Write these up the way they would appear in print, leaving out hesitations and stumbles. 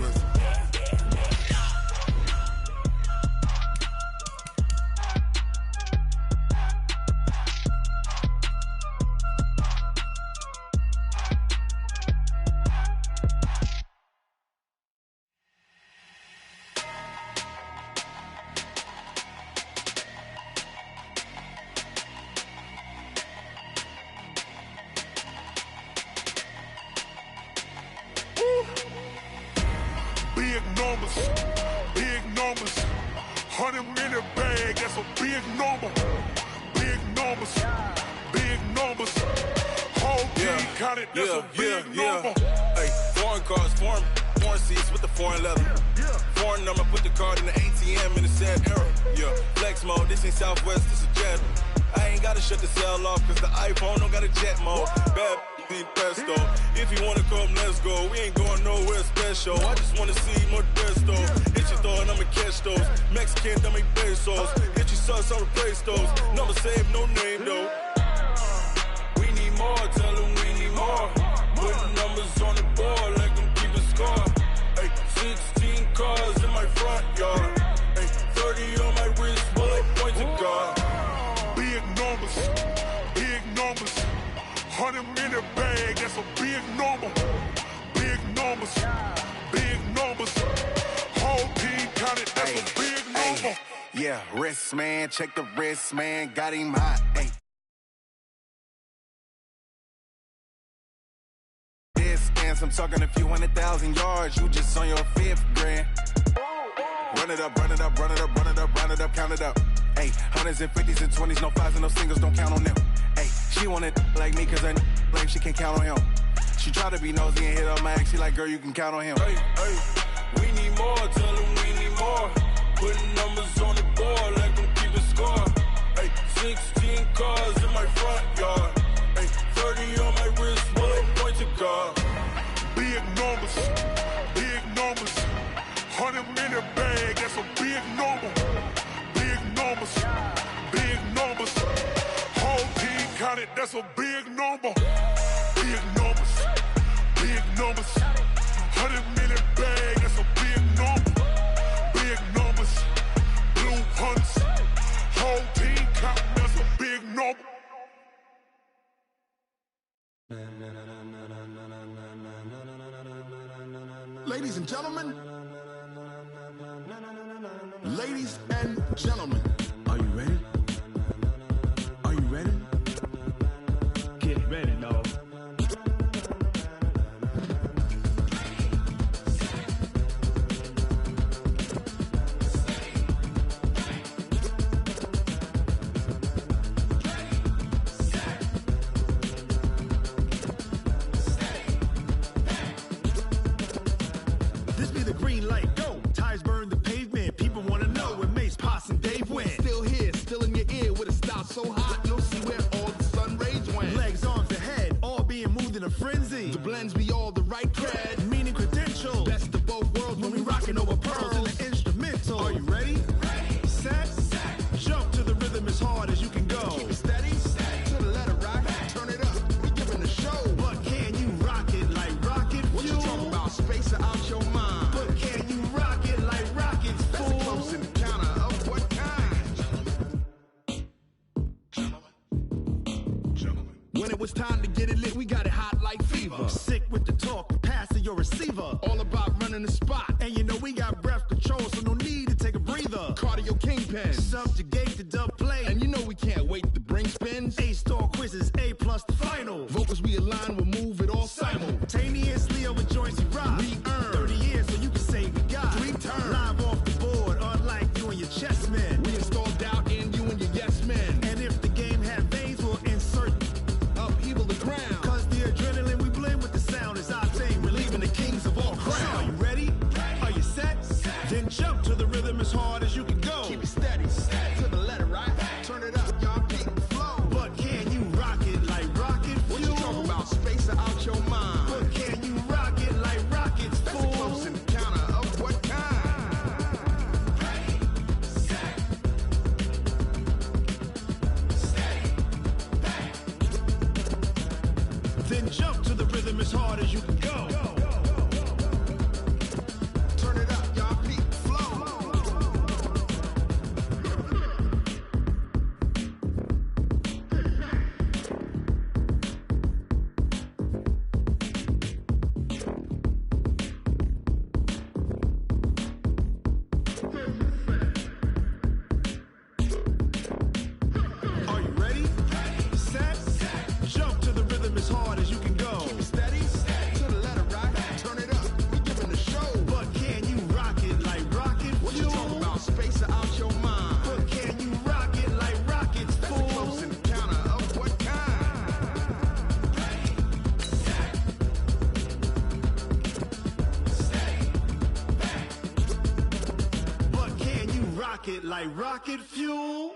rhythm. Big numbers, big numbers. 100-minute bag, that's a big number. Big numbers, big numbers. Whole team counted, that's a big number. Hey, foreign cars, foreign seats with the foreign leather. Foreign number, put the card in the ATM in the sad era. Yeah, flex mode, this ain't Southwest, this is jet. I ain't gotta shut the cell off, cause the iPhone don't got a jet mode. Bad need pesto. If you wanna come, let's go. We ain't going nowhere special. I just wanna see more desto. Hit your throw and I'ma catch those. Mexican, I make pesos. Hit your sauce, I'll replace those. Number save, no name though. We need more, tell them we need more. Putting numbers on the board like I'm keeping score. Hey, 16 cars in my front yard. Hey, 30 on my wrist, bullet point to God. Big numbers, big numbers. 100-minute bag, that's a big number. Big numbers, big numbers. Whole team counted, that's a big number. Yeah, wrist man, check the wrist man, got him hot. Ay. Distance, I'm talking a few 100,000 yards, you just on your 5th grand. Run it up, run it up, run it up, run it up, run it up, count it up. Ay, 100s and 50s and 20s, no 5s and no singles, don't count on them. Ay, she want it like me, cause I blame she can't count on him. She try to be nosy and hit up my ex, she like, girl, you can count on him. Hey, hey, we need more, tell them we need more. Putting numbers on the board like I'm keeping score. Hey, 16 cars in my front yard. Hey, 30 on my wrist, bullet point to God. Big numbers, big numbers. 100-minute bag, that's a big number. Big numbers, big numbers. Whole team counted, that's a big number. Big numbers, big numbers. 100-minute bag, that's a big number. Big numbers, blue hunts. Whole team counting, that's a big number. Ladies and gentlemen, ladies and gentlemen, are you ready? Are you ready? Get ready, dog. This be the green light, go. Tires burn the pavement. People wanna know where Mace, Posse, and Dave went. Still here, still in your ear with a style so hot, you'll see where all the sun rays went. Legs, arms, and head, all being moved in a frenzy. The blends be all the right cred, meaning credentials. Best of both worlds when we rockin' over pearls in the instrumental. Are you ready? Ready. Set. Jump to the rhythm as hard as you can go. Keep it steady. To the letter rock. Turn it up. We giving the show. But can you rock it like rocket fuel? What you talking about? Space or out your mind? But can you rock it like rockets, fool? That's a close encounter of what kind? Gentlemen. When it was time to get it lit, we got it hot like fever. Sick with the talk, pass to your receiver. All about running the spot. And you know we got breath control, so no need to take a breather. Cardio kingpin, subjugate the dub play. And you know we can't wait to bring spins. A-star quizzes, A+ the final. Vocals we align, we'll move it all simultaneously over joints we rock. We earn 30 years, so you can say we got 3 turns. Live off the board, unlike you and your chess men. We install doubt in you and your yes men. And if the game had veins, we'll insert upheaval the ground. Cause the adrenaline we blend with the sound is our thing, relieving the kings of all crowns. So are you ready? Are you set? Then jump to the rhythm as hard as you can go. Keep it steady. rocket like rocket fuel.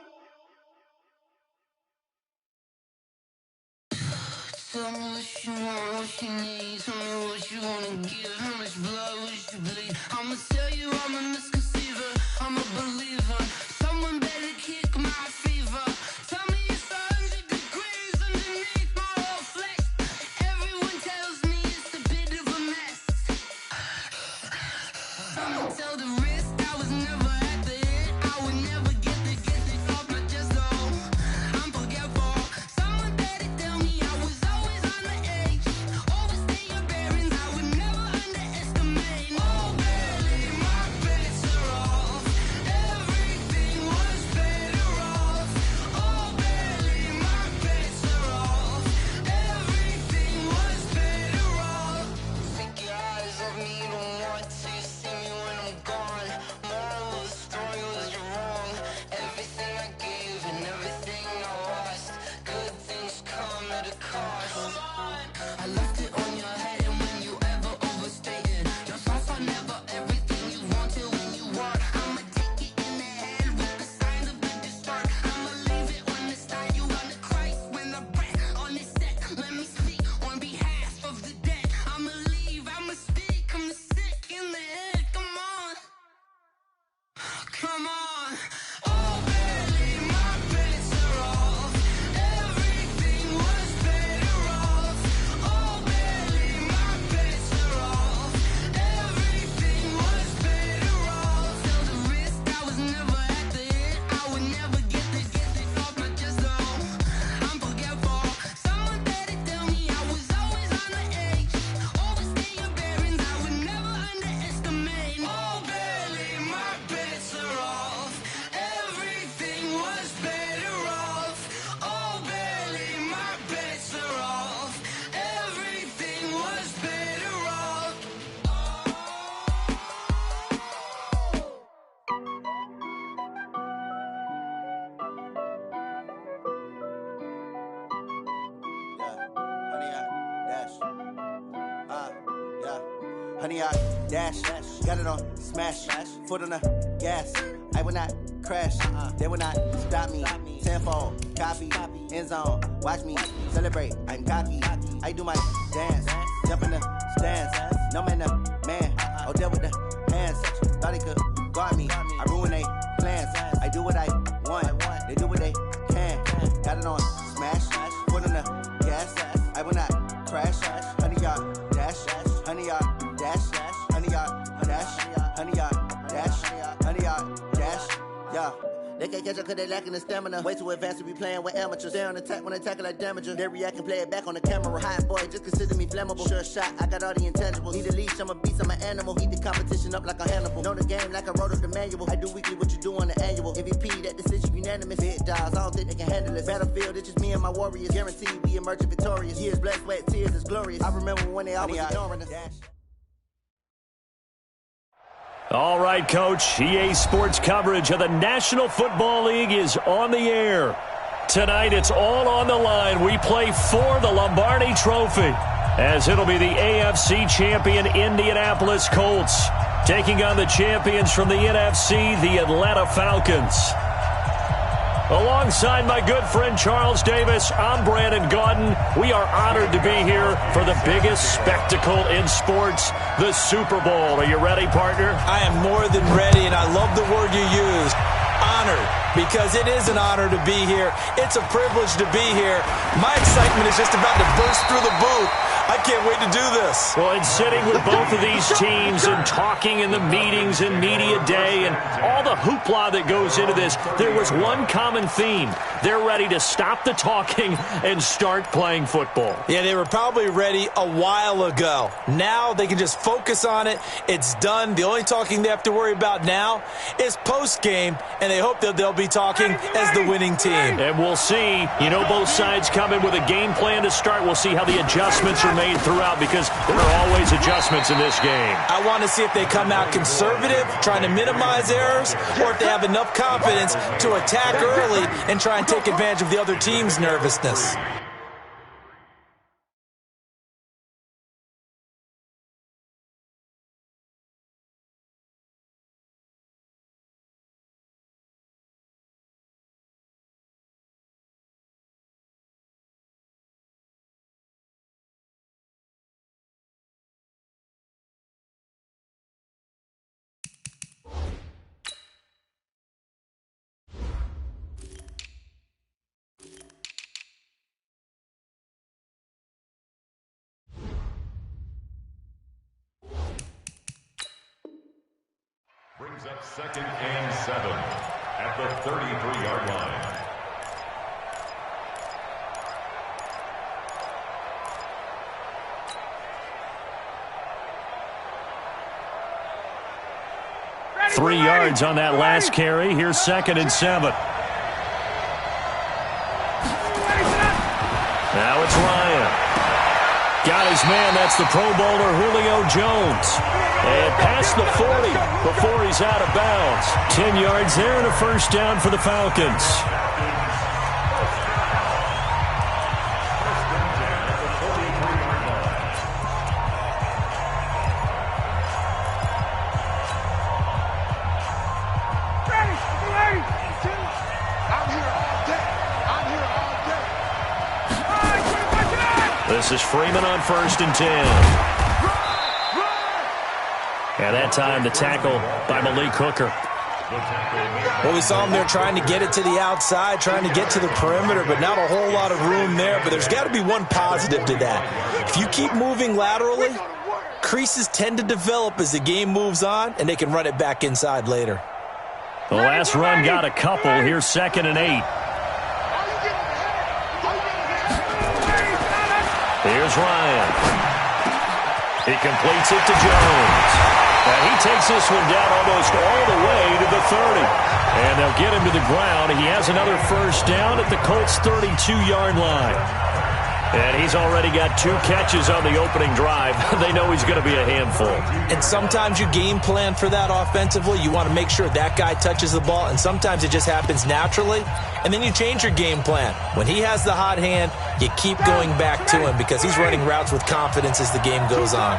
Tell me what you want, what you need. Tell me what you wanna give. How much blood would you bleed? I'ma tell you I'm a misconceiver. I'm a believer. Someone better kick my fever. Tell me it's 100 degrees underneath my whole flesh. Everyone tells me it's a bit of a mess. I'ma tell the risk I was never at the hit. I would never get it off my chest though. I'm forgetful. Someone better tell me I was always on the edge. Overstay your bearings, I would never underestimate. Oh, barely, my bets are off. Everything was better off. Oh, barely, my bets are off. Everything was better off. Think your eyes of me, don't want to see me when I'm gone. Moral of the story was you're wrong. Everything I gave and everything I lost. Good things come at a cost. I left it on your head, and when you ever overstated, your thoughts are never everything you wanted when you want. I'ma take it in the head with the signs of the distort. I'ma leave it on the side. You on the Christ when the breath on this set. Let me speak on behalf of the dead. I'ma leave, I'ma speak. I'm sick in the head. Come on, come on. Oh, barely, my bets are off. Everything was better off. Oh, barely, my bets are off. Everything was better off. Tell the risk I was never at the hit. I would never get it off my chest though. I'm forgetful. Someone better tell me I was always on the edge. Overstay your bearings, I would never underestimate. Oh, barely, my bets are off. Everything was better off. Oh, barely, my bets are off. Everything was better off. Honey, I dash, got it on smash, foot on the gas. I will not crash, they will not stop me. Tenfold, copy, end zone, watch me celebrate. I'm cocky, I do my dance, jump in the stands. No man, the man, oh, deal with the hands. Thought he could guard me, I ruin they plans. I do what I want, they do what they can. Got it on smash, foot on the gas. I will not crash, honey, y'all dash, honey, y'all dash, honey, y'all dash, honey, y'all dash, honey, y'all dash, yeah. They can't catch up cause they lacking the stamina. Way too advanced to be playing with amateurs. They on attack when they tackle like damager. They react and play it back on the camera. Hot boy, just consider me flammable. Sure shot, I got all the intangibles. Need a leash, I'm a beast, I'm an animal. Eat the competition up like a Hannibal. Know the game like I wrote up the manual. I do weekly what you do on the annual. MVP, that decision unanimous. Big dogs, I don't think they can handle it. Battlefield, it's just me and my warriors. Guaranteed we emerge victorious. Years, blood, sweat, tears, it's glorious. I remember when they always ignoring us. All right, Coach. EA Sports coverage of the National Football League is on the air. Tonight, it's all on the line. We play for the Lombardi Trophy, as it'll be the AFC champion Indianapolis Colts taking on the champions from the NFC, the Atlanta Falcons. Alongside my good friend Charles Davis, I'm Brandon Gaudin. We are honored to be here for the biggest spectacle in sports, the Super Bowl. Are you ready, partner? I am more than ready, and I love the word you used, honored, because it is an honor to be here. It's a privilege to be here. My excitement is just about to burst through the booth. I can't wait to do this. Well, in sitting with both of these teams and talking in the meetings and media day and all the hoopla that goes into this, there was one common theme. They're ready to stop the talking and start playing football. Yeah, they were probably ready a while ago. Now they can just focus on it. It's done. The only talking they have to worry about now is post-game, and they hope that they'll be talking as the winning team. And we'll see. You know, both sides come in with a game plan to start. We'll see how the adjustments are made throughout, because there are always adjustments in this game. I want to see if they come out conservative, trying to minimize errors, or if they have enough confidence to attack early and try and take advantage of the other team's nervousness. Brings up 2nd and 7 at the 33-yard line. Ready, 3 yards on that last carry. Here's 2nd and 7. Now it's Ryan. Got his man. That's the Pro Bowler Julio Jones. And past the 40 before he's out of bounds. 10 yards there and a first down for the Falcons. This is Freeman on 1st and 10. And that time the tackle by Malik Hooker. Well, we saw him there trying to get it to the outside, trying to get to the perimeter, but not a whole lot of room there. But there's got to be one positive to that. If you keep moving laterally, creases tend to develop as the game moves on, and they can run it back inside later. The last run got a couple. Here's 2nd and 8. Here's Ryan. He completes it to Jones. And he takes this one down almost all the way to the 30. And they'll get him to the ground. He has another first down at the Colts' 32-yard line. And he's already got 2 catches on the opening drive. They know he's going to be a handful. And sometimes you game plan for that offensively. You want to make sure that guy touches the ball, and sometimes it just happens naturally. And then you change your game plan. When he has the hot hand, you keep going back to him because he's running routes with confidence as the game goes on.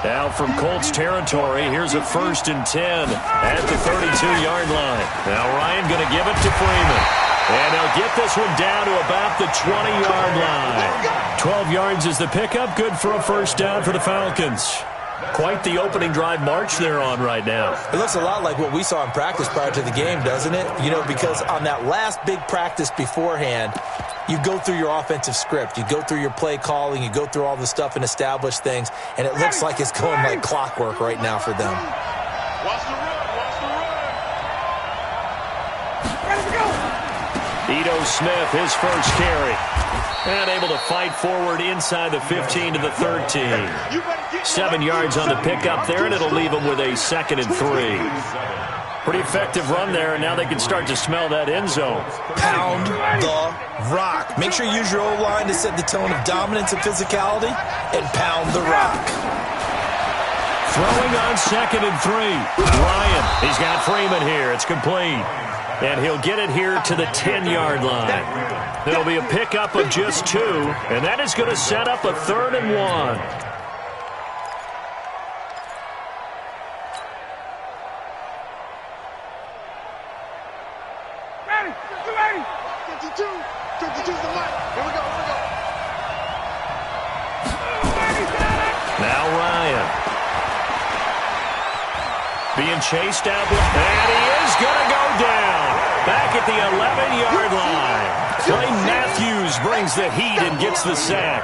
Now from Colts territory, here's a 1st and 10 at the 32-yard line. Now Ryan going to give it to Freeman. And they'll get this one down to about the 20-yard line. 12 yards is the pickup. Good for a first down for the Falcons. Quite the opening drive march they're on right now. It looks a lot like what we saw in practice prior to the game, doesn't it? You know, because on that last big practice beforehand, you go through your offensive script. You go through your play calling. You go through all the stuff and establish things. And it looks like it's going like clockwork right now for them. Watch the run. Ito Smith, his first carry. And able to fight forward inside the 15 to the 13. 7 yards on the pickup there, and it'll leave them with a 2nd and 3. Pretty effective run there, and now they can start to smell that end zone. Pound the rock. Make sure you use your O-line to set the tone of dominance and physicality, and pound the rock. Throwing on 2nd and 3. Ryan, he's got Freeman here. It's complete. And he'll get it here to the 10-yard line. There'll be a pickup of just 2, and that is going to set up a 3rd and 1. Ready. 52's the line. Here we go. Now Ryan. Being chased out, and he is going to go down. Back at the 11-yard line. Clay Matthews brings the heat and gets the sack.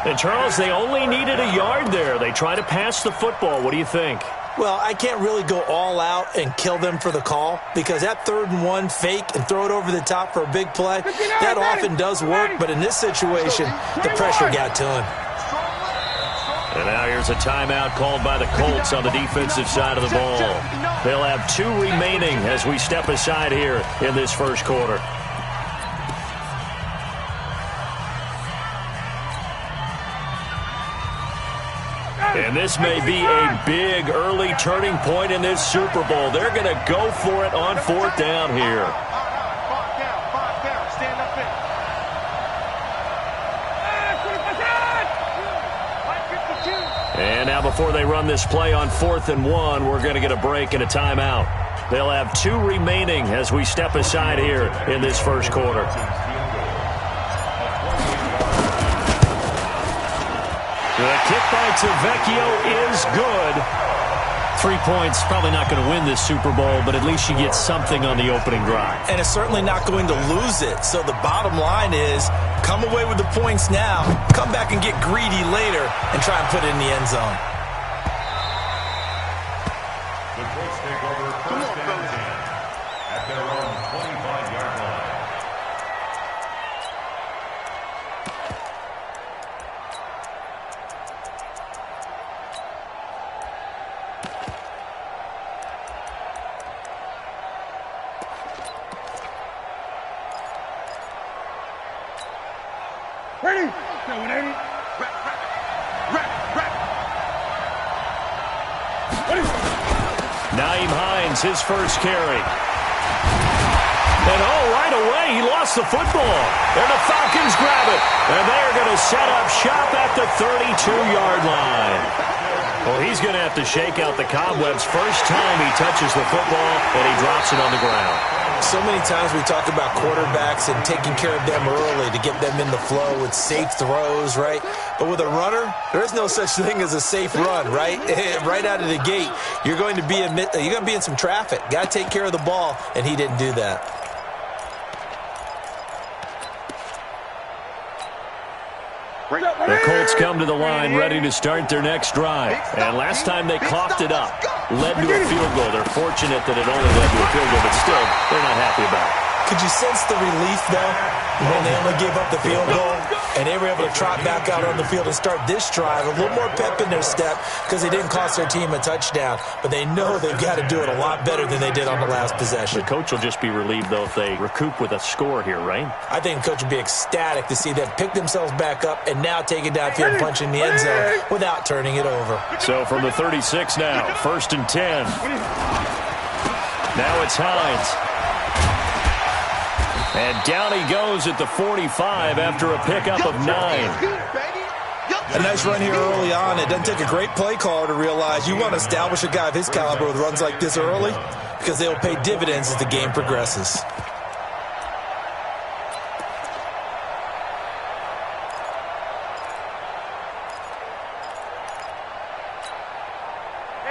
And, Charles, they only needed a yard there. They try to pass the football. What do you think? Well, I can't really go all out and kill them for the call because that 3rd and 1 fake and throw it over the top for a big play, that often does work. But in this situation, the pressure got to him. And now here's a timeout called by the Colts on the defensive side of the ball. They'll have 2 remaining as we step aside here in this first quarter. And this may be a big early turning point in this Super Bowl. They're going to go for it on 4th down here. 5 down. Stand up in. And now before they run this play on 4th and 1, we're going to get a break and a timeout. They'll have 2 remaining as we step aside here in this first quarter. The kick by Tavecchio is good. 3 points, probably not going to win this Super Bowl, but at least you get something on the opening drive. And it's certainly not going to lose it. So the bottom line is come away with the points now, come back and get greedy later, and try and put it in the end zone. The Colts take over first and 10 at their own 25-yard line. Ready? Nyheim Hines, his first carry. And right away, he lost the football. And the Falcons grab it. And they're going to set up shop at the 32-yard line. Well, he's going to have to shake out the cobwebs first time he touches the football, and he drops it on the ground. So many times we talk about quarterbacks and taking care of them early to get them in the flow with safe throws, right? But with a runner, there is no such thing as a safe run, right? Right out of the gate, you're going to be in some traffic. Got to take care of the ball, and he didn't do that. The Colts come to the line ready to start their next drive. And last time they coughed it up, led to a field goal. They're fortunate that it only led to a field goal, but still, they're not happy about it. Could you sense the relief, though, when they only gave up the field goal and they were able to trot back out on the field and start this drive? A little more pep in their step because they didn't cost their team a touchdown, but they know they've got to do it a lot better than they did on the last possession. The coach will just be relieved, though, if they recoup with a score here, right? I think the coach would be ecstatic to see them pick themselves back up and now take it downfield and punch in the end zone without turning it over. So from the 36 now, 1st and 10. Now it's Hines. And down he goes at the 45 after a pickup of 9. A nice run here early on. It doesn't take a great play caller to realize you want to establish a guy of his caliber with runs like this early because they'll pay dividends as the game progresses.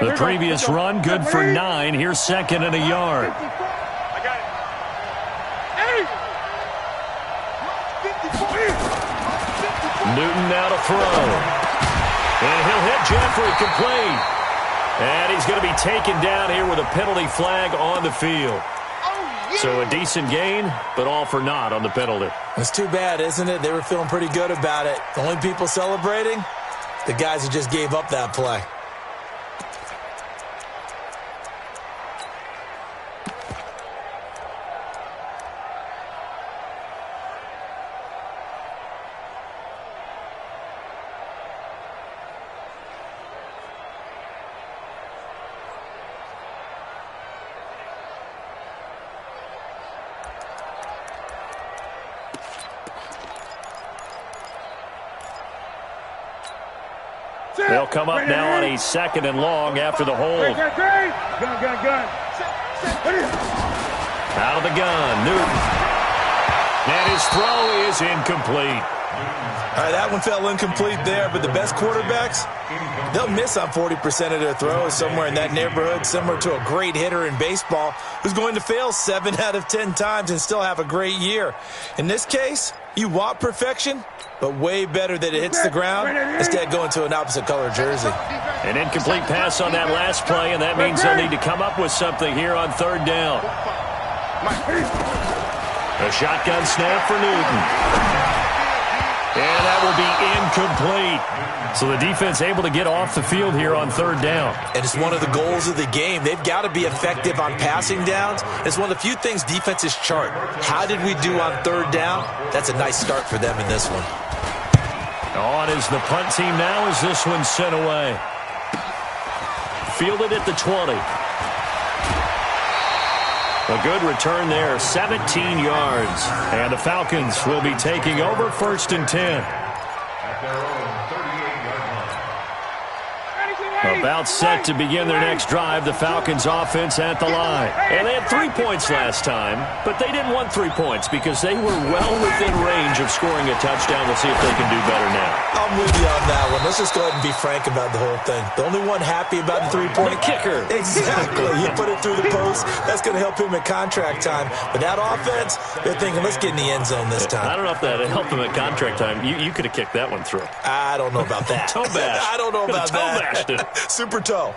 The previous run, good for 9. Here's 2nd and a yard. Newton now to throw. And he'll hit Jeffrey complete. And he's going to be taken down here with a penalty flag on the field. So a decent gain, but all for naught on the penalty. It's too bad, isn't it? They were feeling pretty good about it. The only people celebrating, the guys who just gave up that play. They'll come up now on a 2nd and long after the hold. Gun. Out of the gun, Newton. And his throw is incomplete. All right, that one fell incomplete there, but the best quarterbacks, they'll miss on 40% of their throws, somewhere in that neighborhood, similar to a great hitter in baseball who's going to fail 7 out of 10 times and still have a great year. In this case, you want perfection, but way better that it hits the ground instead of going to an opposite color jersey. An incomplete pass on that last play, and that means they'll need to come up with something here on 3rd down. A shotgun snap for Newton. And that will be incomplete. So the defense able to get off the field here on 3rd down. And it's one of the goals of the game. They've got to be effective on passing downs. It's one of the few things defenses chart. How did we do on 3rd down? That's a nice start for them in this one. On is the punt team now as this one's sent away. Fielded at the 20. A good return there, 17 yards. And the Falcons will be taking over 1st and 10. At their own 38-yard line. About set to begin their next drive, the Falcons offense at the line. And they had 3 points last time, but they didn't want 3 points because they were well within range of scoring a touchdown. We'll see if they can do better now. I'm with you on that one. Let's just go ahead and be frank about the whole thing. The only one happy about the 3-point kicker. Exactly. You put it through the post. That's going to help him at contract time. But that offense, they're thinking, let's get in the end zone this time. I don't know if that helped him at contract time. You could have kicked that one through. I don't know about that. Toe bash. I don't know about Toe that. bashed it. Super toe.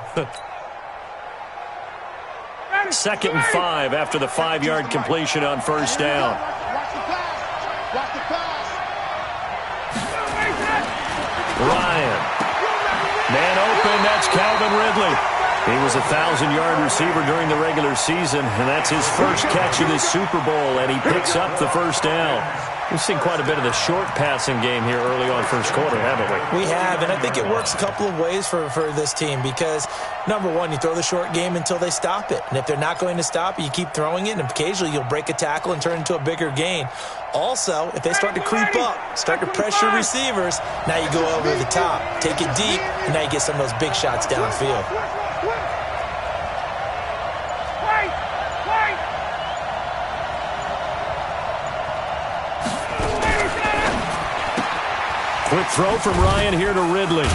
2nd and 5 after the 5-yard completion on first down. Ryan. Man open, that's Calvin Ridley. He was a 1,000-yard receiver during the regular season, and that's his first catch of this Super Bowl, and he picks up the first down. We've seen quite a bit of the short passing game here early on first quarter, haven't we? We have, and I think it works a couple of ways for this team because, number one, you throw the short game until they stop it. And if they're not going to stop it, you keep throwing it, and occasionally you'll break a tackle and turn it into a bigger gain. Also, if they start to creep up, start to pressure receivers, now you go over the top, take it deep, and now you get some of those big shots downfield. Quick throw from Ryan here to Ridley.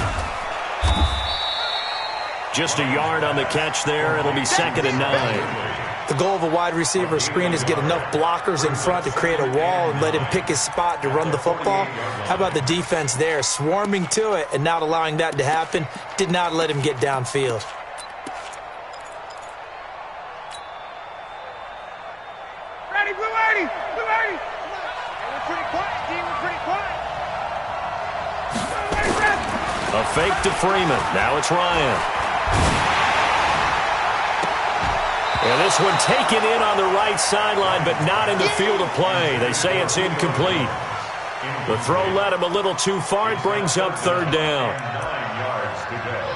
Just a yard on the catch there. It'll be 2nd and 9. The goal of a wide receiver screen is get enough blockers in front to create a wall and let him pick his spot to run the football. How about the defense there, swarming to it and not allowing that to happen? Did not let him get downfield. Ready, Blue 80! Blue 80! We're pretty quiet, team. We're pretty quiet. A fake to Freeman. Now it's Ryan. And this one taken in on the right sideline, but not in the field of play. They say it's incomplete. The throw led him a little too far. It brings up 3rd down. 9 yards to go.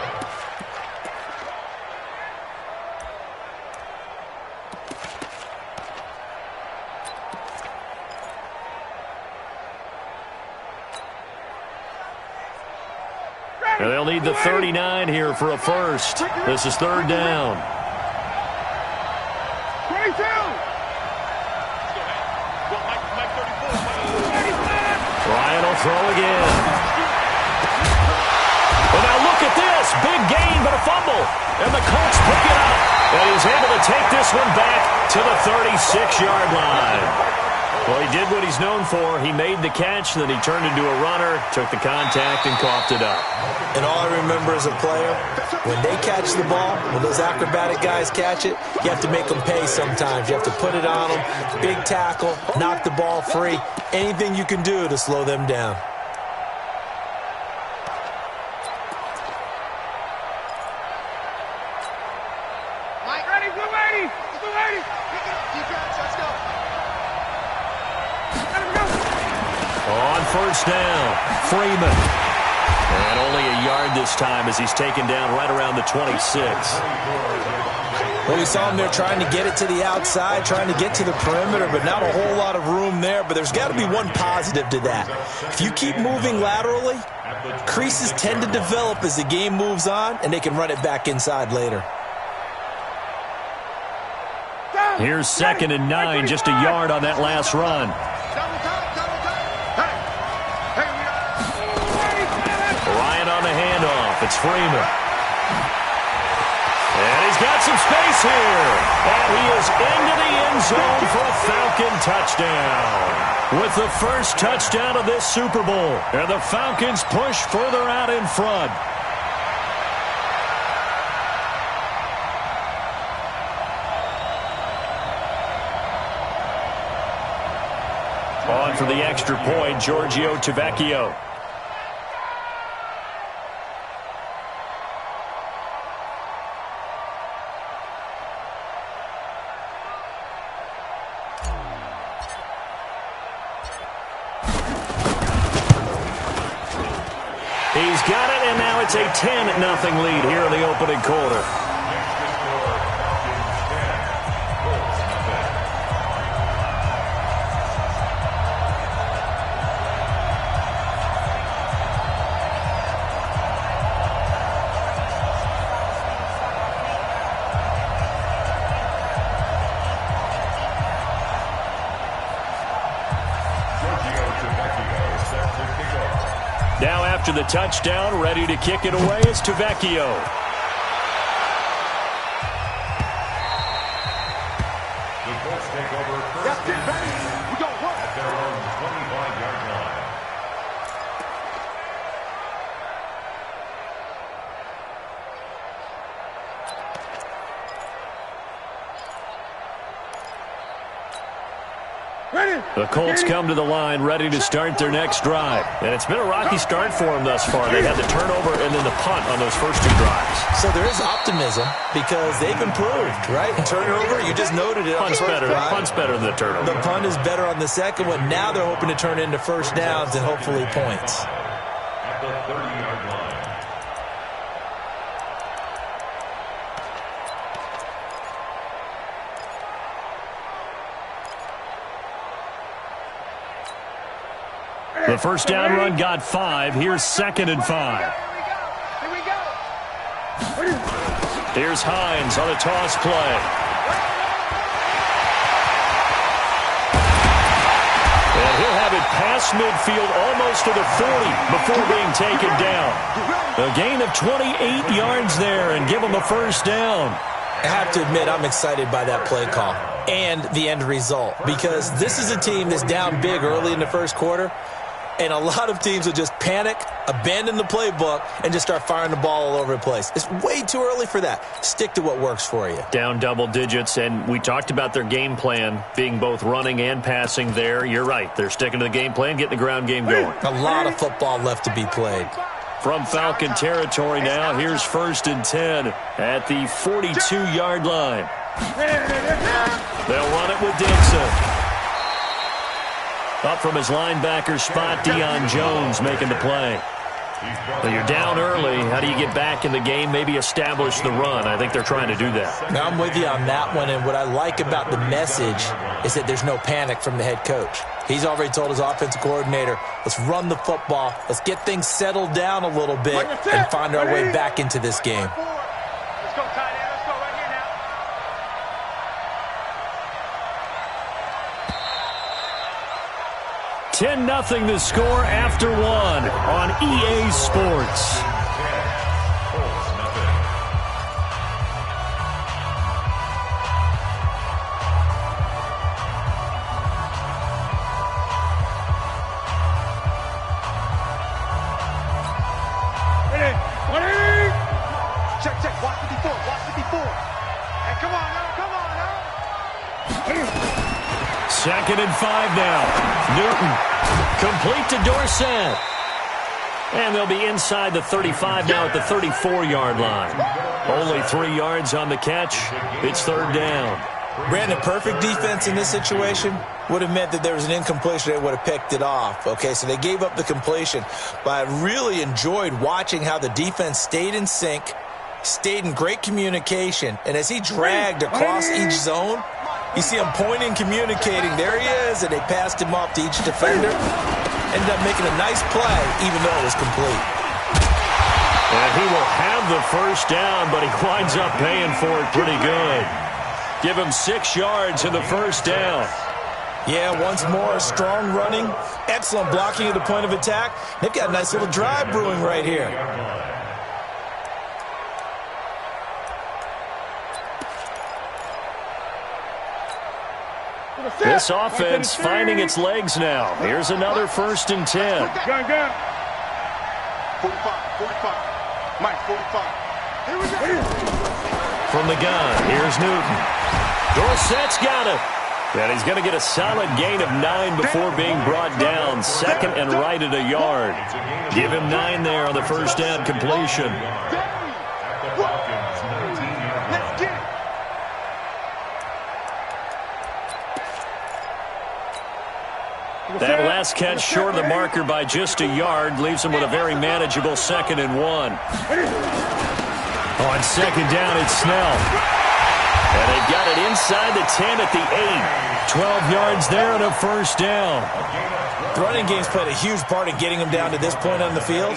And they'll need the 39 here for a first. This is 3rd down. 22! Ryan will throw again. And now look at this. Big gain, but a fumble. And the Colts pick it up. And he's able to take this one back to the 36-yard line. Well, he did what he's known for. He made the catch, then he turned into a runner, took the contact, and coughed it up. And all I remember as a player, when they catch the ball, when those acrobatic guys catch it, you have to make them pay sometimes. You have to put it on them, big tackle, knock the ball free, anything you can do to slow them down. Mike, ready, Blue 80! Blue 80! Defense, let's go! On first down, Freeman. And only a yard this time as he's taken down right around the 26. Well, we saw him there trying to get it to the outside, trying to get to the perimeter, but not a whole lot of room there. But there's got to be one positive to that. If you keep moving laterally, creases tend to develop as the game moves on, and they can run it back inside later. Here's 2nd and 9, just a yard on that last run. Ryan on the handoff. It's Freeman. And he's got some space here. And he is into the end zone for a Falcon touchdown. With the first touchdown of this Super Bowl. And the Falcons push further out in front. On for the extra point, Giorgio Tavecchio. He's got it, and now it's a 10-0 lead here in the opening quarter. Now after the touchdown, ready to kick it away is Tavecchio. The Colts take over first and 10 at their own 25-yard line. The Colts come to the line ready to start their next drive. And it's been a rocky start for them thus far. They had the turnover and then the punt on those first two drives. So there is optimism because they've improved, right? Turnover, you just noted it. Punt's better. Punt's better than the turnover. The punt is better on the second one. Now they're hoping to turn it into first downs and hopefully points. At the 30-yard line. The first down run got 5. Here's 2nd and 5. Here we go. Here's Hines on a toss play. And he'll have it past midfield almost to the 40 before being taken down. A gain of 28 yards there and give him a first down. I have to admit, I'm excited by that play call and the end result because this is a team that's down big early in the first quarter. And a lot of teams will just panic, abandon the playbook, and just start firing the ball all over the place. It's way too early for that. Stick to what works for you. Down double digits, and we talked about their game plan being both running and passing there. You're right. They're sticking to the game plan, getting the ground game going. A lot of football left to be played. From Falcon territory now, here's 1st and 10 at the 42-yard line. They'll run it with Dixon. Up from his linebacker spot, Deion Jones making the play. Well, you're down early. How do you get back in the game? Maybe establish the run. I think they're trying to do that. Now, I'm with you on that one, and what I like about the message is that there's no panic from the head coach. He's already told his offensive coordinator, let's run the football, let's get things settled down a little bit, and find our way back into this game. Let's go, tight end. Let's go right here now. 10-0 the score after 1 on EA Sports. Check. Watch 54. Hey, come on now. 2nd and 5 now. Newton complete to Dorsett. And they'll be inside the 35 now at the 34-yard line. Only 3 yards on the catch. It's 3rd down. Brandon, perfect defense in this situation would have meant that there was an incompletion. They would have picked it off. Okay, so they gave up the completion. But I really enjoyed watching how the defense stayed in sync, stayed in great communication. And as he dragged across each zone, you see him pointing, communicating. There he is, and they passed him off to each defender. Ended up making a nice play, even though it was complete. And he will have the first down, but he winds up paying for it pretty good. Give him 6 yards in the first down. Yeah, once more, strong running, excellent blocking at the point of attack. They've got a nice little drive brewing right here. This offense finding its legs now. Here's another 1st and 10. Gun. 45. Mike, 45. Here we go. From the gun, here's Newton. Dorsett's got it. And he's going to get a solid gain of 9 before being brought down. 2nd and right at a yard. Give him 9 there on the first down completion. That last catch short of the marker by just a yard leaves him with a very manageable 2nd and 1. On 2nd down, it's Snell. And they've got it inside the 10 at the 8. 12 yards there and a first down. The running game's played a huge part in getting him down to this point on the field.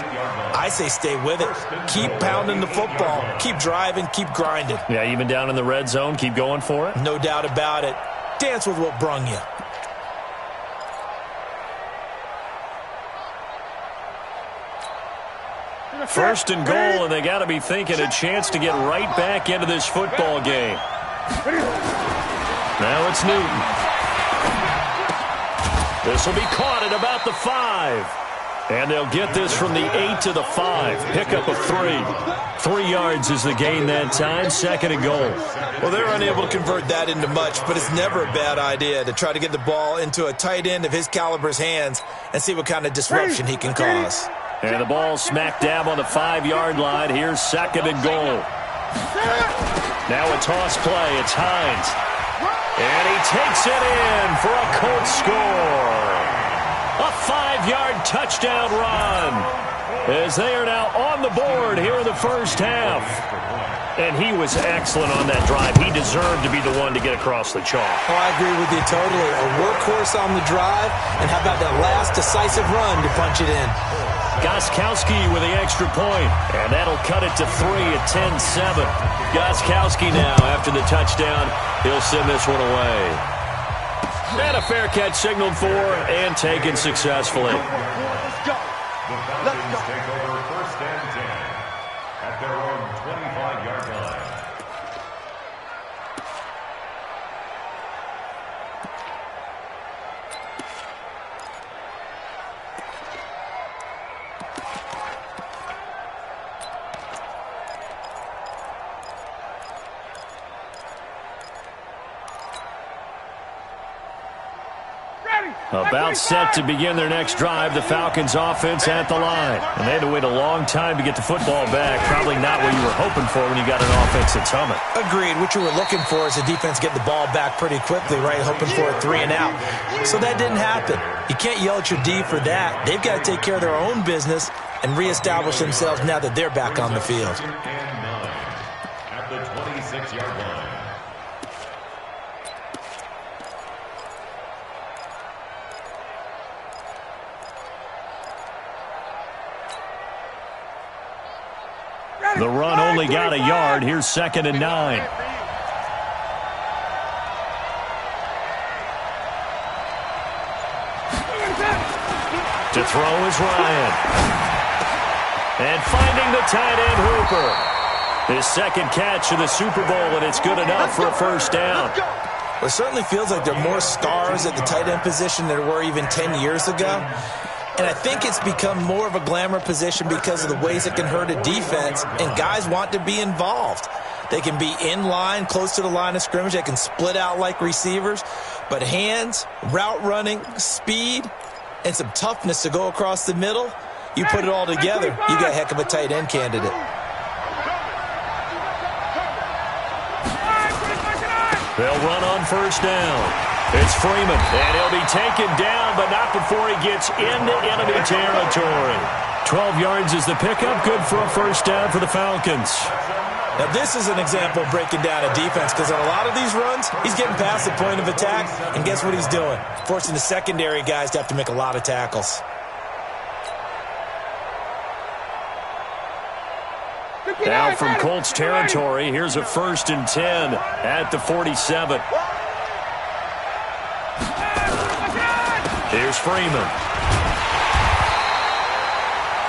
I say stay with it. Keep pounding the football. Keep driving. Keep grinding. Yeah, even down in the red zone, keep going for it. No doubt about it. Dance with what brung you. First and goal, and they got to be thinking a chance to get right back into this football game. Now it's Newton. This will be caught at about the 5. And they'll get this from the 8 to the 5. Pickup of 3. 3 yards is the gain that time. 2nd and goal. Well, they're unable to convert that into much, but it's never a bad idea to try to get the ball into a tight end of his caliber's hands and see what kind of disruption he can cause. And the ball smack dab on the 5-yard line. Here's 2nd and goal. Now a toss play. It's Hines. And he takes it in for a Colts score. A 5-yard touchdown run as they are now on the board here in the first half. And he was excellent on that drive. He deserved to be the one to get across the chalk. Oh, I agree with you totally. A workhorse on the drive, and how about that last decisive run to punch it in? Gostkowski with the extra point, and that'll cut it to 3 at 10-7. Gostkowski now, after the touchdown, he'll send this one away. And a fair catch signaled for and taken successfully. Let's go. The Falcons take over 1st and 10 at their own 25-yard line. About set to begin their next drive, the Falcons offense at the line. And they had to wait a long time to get the football back. Probably not what you were hoping for when you got an offense that's humming. Agreed. What you were looking for is the defense get the ball back pretty quickly, right? Hoping for a 3 and out. So that didn't happen. You can't yell at your D for that. They've got to take care of their own business and reestablish themselves now that they're back on the field. At the 26-yard line. The run only got a yard. Here's 2nd and 9. To throw is Ryan. And finding the tight end Hooper. His 2nd catch of the Super Bowl, and it's good enough for a 1st down. Well, it certainly feels like there are more stars at the tight end position than there were even 10 years ago. And I think it's become more of a glamour position because of the ways it can hurt a defense, and guys want to be involved. They can be in line, close to the line of scrimmage. They can split out like receivers. But hands, route running, speed, and some toughness to go across the middle, you put it all together, you got a heck of a tight end candidate. They'll run on 1st down. It's Freeman, and he'll be taken down, but not before he gets into enemy territory. 12 yards is the pickup, good for a 1st down for the Falcons. Now, this is an example of breaking down a defense, because on a lot of these runs, he's getting past the point of attack, and guess what he's doing? Forcing the secondary guys to have to make a lot of tackles. Now from Colts territory, here's a 1st and 10 at the 47. Here's Freeman.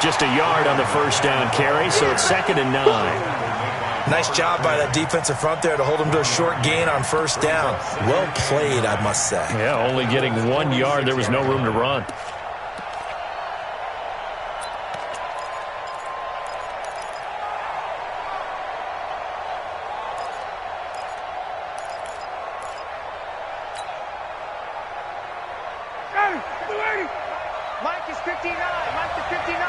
Just a yard on the 1st down carry, so it's 2nd and 9. Nice job by that defensive front there to hold him to a short gain on 1st down. Well played, I must say. Yeah, only getting 1 yard. There was no room to run. Mike is 59. Mike is 59.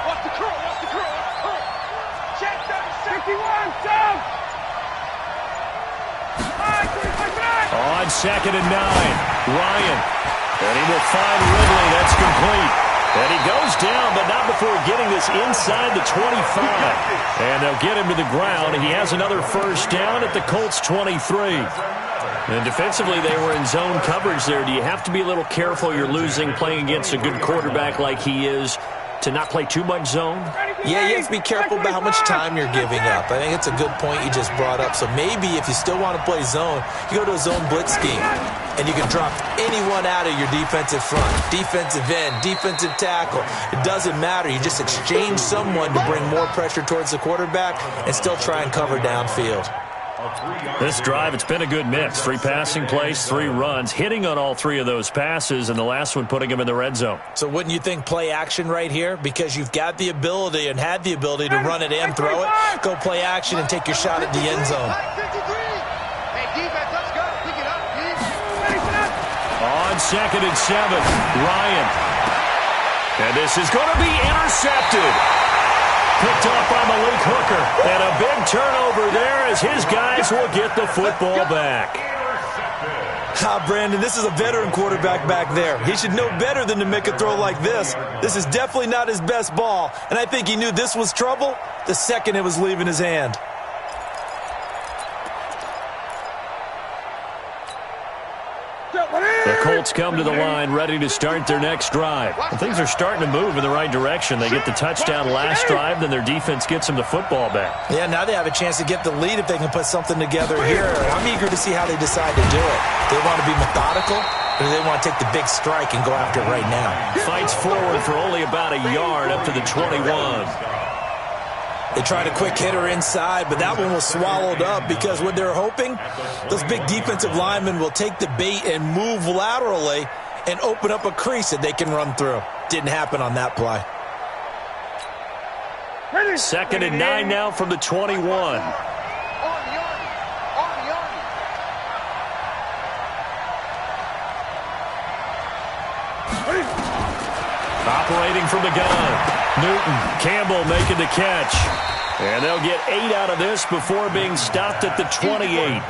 Watch the curl. Watch the curl. Watch the curl. Check 51. Down. On 2nd and 9. Ryan. And he will find Ridley. That's complete. And he goes down, but not before getting this inside the 25. And they'll get him to the ground. He has another 1st down at the Colts 23. And defensively, they were in zone coverage there. Do you have to be a little careful? You're losing, playing against a good quarterback like he is, to not play too much zone? Yeah, you have to be careful about how much time you're giving up. I think it's a good point you just brought up. So maybe if you still want to play zone, you go to a zone blitz scheme, and you can drop anyone out of your defensive front, defensive end, defensive tackle. It doesn't matter. You just exchange someone to bring more pressure towards the quarterback and still try and cover downfield. This drive, it's been a good mix. 3 passing plays, 3 runs, hitting on all 3 of those passes, and the last one putting him in the red zone. So wouldn't you think play action right here? Because you've got the ability and had the ability to run it and throw it. Go play action and take your shot at the end zone. Hey, defense, let's go. Pick it up, On 2nd and 7, Ryan. And this is going to be intercepted. Picked off by Malik Hooker. And a big turnover there as his guys will get the football back. Brandon, this is a veteran quarterback back there. He should know better than to make a throw like this. This is definitely not his best ball. And I think he knew this was trouble the second it was leaving his hand. The Colts come to the line ready to start their next drive. And things are starting to move in the right direction. They get the touchdown last drive, then their defense gets them the football back. Yeah, now they have a chance to get the lead if they can put something together here. I'm eager to see how they decide to do it. They want to be methodical, or do they want to take the big strike and go after it right now? Fights forward for only about a yard up to the 21. They tried a quick hitter inside, but that one was swallowed up because what they're hoping, those big defensive linemen will take the bait and move laterally and open up a crease that they can run through. Didn't happen on that play. 2nd and 9 now from the 21. Operating from the gun. Newton, Campbell making the catch. And they'll get 8 out of this before being stopped at the 28.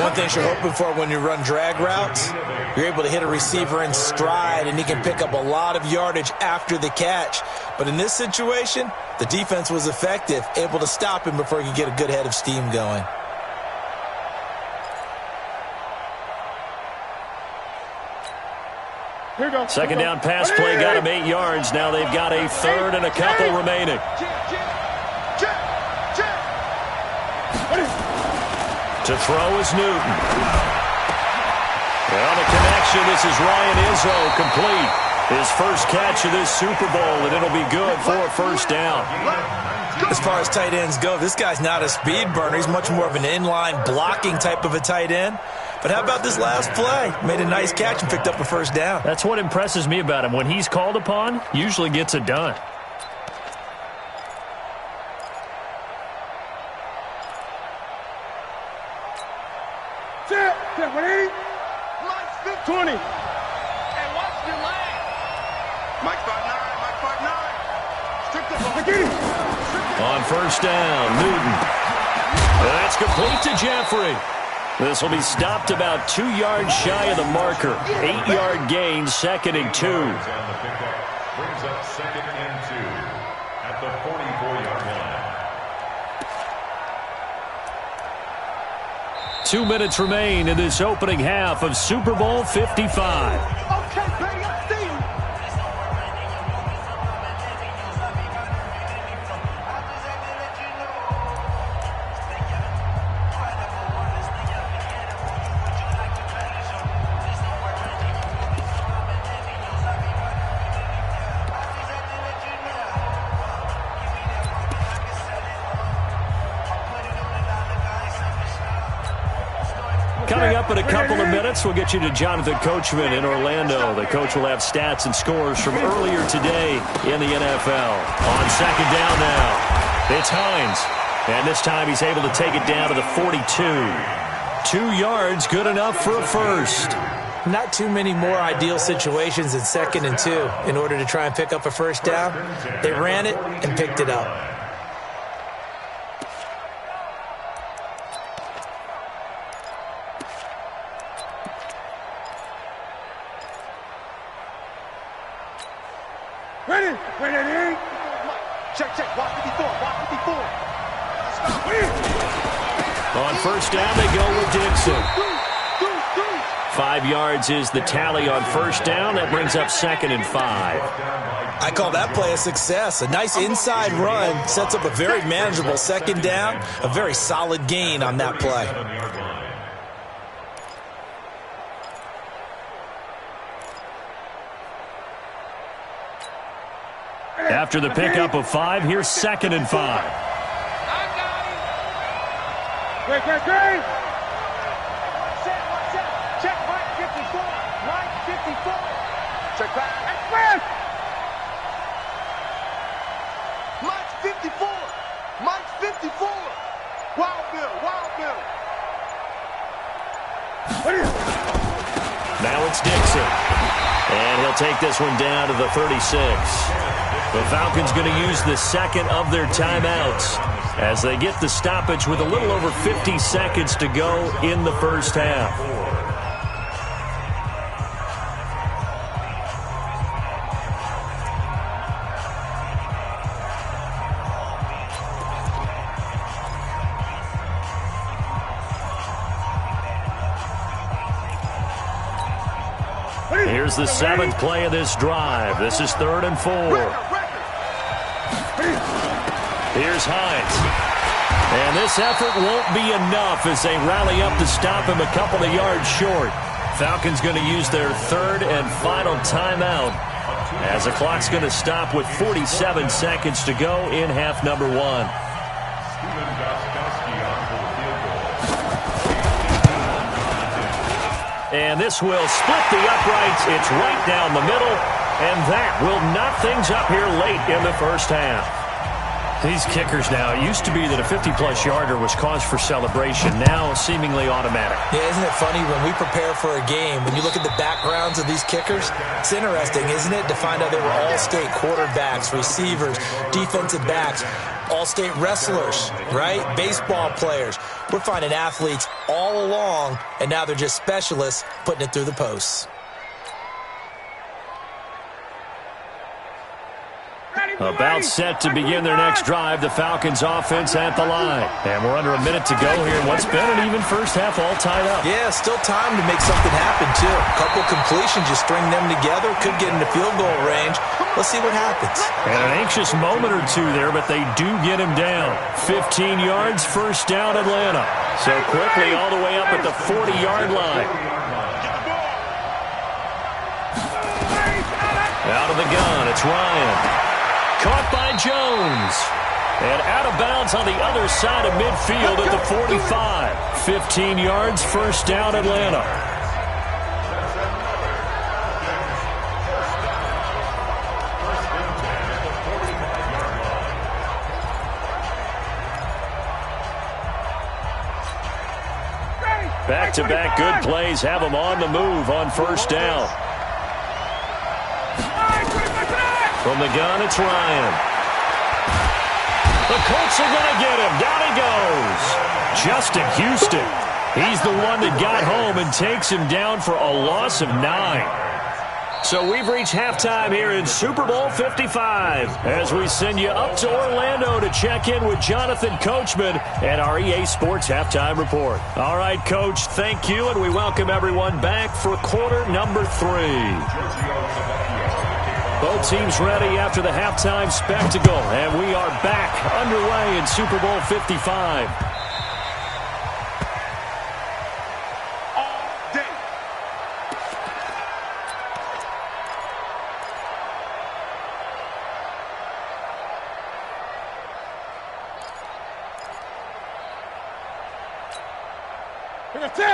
One thing you're hoping for when you run drag routes, you're able to hit a receiver in stride, and he can pick up a lot of yardage after the catch. But in this situation, the defense was effective, able to stop him before he could get a good head of steam going. Second down pass play got him 8 yards. Now they've got a 3rd and a couple remaining. To throw is Newton. On the connection, this is Ryan Izzo, complete. His first catch of this Super Bowl, and it'll be good for a first down. As far as tight ends go, this guy's not a speed burner. He's much more of an inline blocking type of a tight end. But how about this last play? Made a nice catch and picked up a first down. That's what impresses me about him. When he's called upon, usually gets it done. Set, 20. And watch the line. Mike 5'9", On first down, Newton. That's complete to Jeffrey. This will be stopped about 2 yards shy of the marker. 8-yard gain, 2nd and 2. Brings up 2nd and 2 at the 44-yard line. 2 minutes remain in this opening half of Super Bowl 55. Okay, baby, I see you. Coming up in a couple of minutes, we'll get you to Jonathan Coachman in Orlando. The coach will have stats and scores from earlier today in the NFL. On 2nd down now, it's Hines. And this time he's able to take it down to the 42. 2 yards, good enough for a first. Not too many more ideal situations in 2nd and 2 in order to try and pick up a first down. They ran it and picked it up. Ready? Check, watch 54, On first down, they go with Dixon. 5 yards is the tally on first down. That brings up 2nd and 5. I call that play a success. A nice inside run sets up a very manageable 2nd down. A very solid gain on that play. After the pickup of 5, here's 2nd and 5. Green. Set. Check Mike 54. Mike 54. Check back. Express. Mike 54. Mike 54. Wild Bill. Now it's Dixon. And he'll take this one down to the 36. The Falcons going to use the second of their timeouts as they get the stoppage with a little over 50 seconds to go in the first half. Here's the 7th play of this drive. This is 3rd and 4. Here's Hines. And this effort won't be enough as they rally up to stop him a couple of yards short. Falcons going to use their 3rd and final timeout as the clock's going to stop with 47 seconds to go in half number 1. And this will split the uprights. It's right down the middle. And that will knock things up here late in the first half. These kickers now, it used to be that a 50-plus yarder was cause for celebration. Now seemingly automatic. Yeah, isn't it funny when we prepare for a game, when you look at the backgrounds of these kickers, it's interesting, isn't it, to find out they were all-state quarterbacks, receivers, defensive backs, all-state wrestlers, right? Baseball players. We're finding athletes all along, and now they're just specialists putting it through the posts. About set to begin their next drive, the Falcons offense at the line. And we're under a minute to go here in what's been an even first half all tied up. Yeah, still time to make something happen, too. A couple completions, you string them together, could get into field goal range. Let's see what happens. And an anxious moment or two there, but they do get him down. 15 yards, first down Atlanta. So quickly all the way up at the 40-yard line. Out of the gun, it's Ryan. Caught by Jones. And out of bounds on the other side of midfield at the 45. 15 yards, first down Atlanta. Back-to-back good plays have them on the move on first down. From the gun, it's Ryan. The Colts are going to get him. Down he goes. Justin Houston. He's the one that got home and takes him down for a loss of 9. So we've reached halftime here in Super Bowl 55 as we send you up to Orlando to check in with Jonathan Coachman and our EA Sports Halftime Report. All right, Coach, thank you, and we welcome everyone back for quarter number 3. Both teams ready after the halftime spectacle, and we are back underway in Super Bowl 55. All day.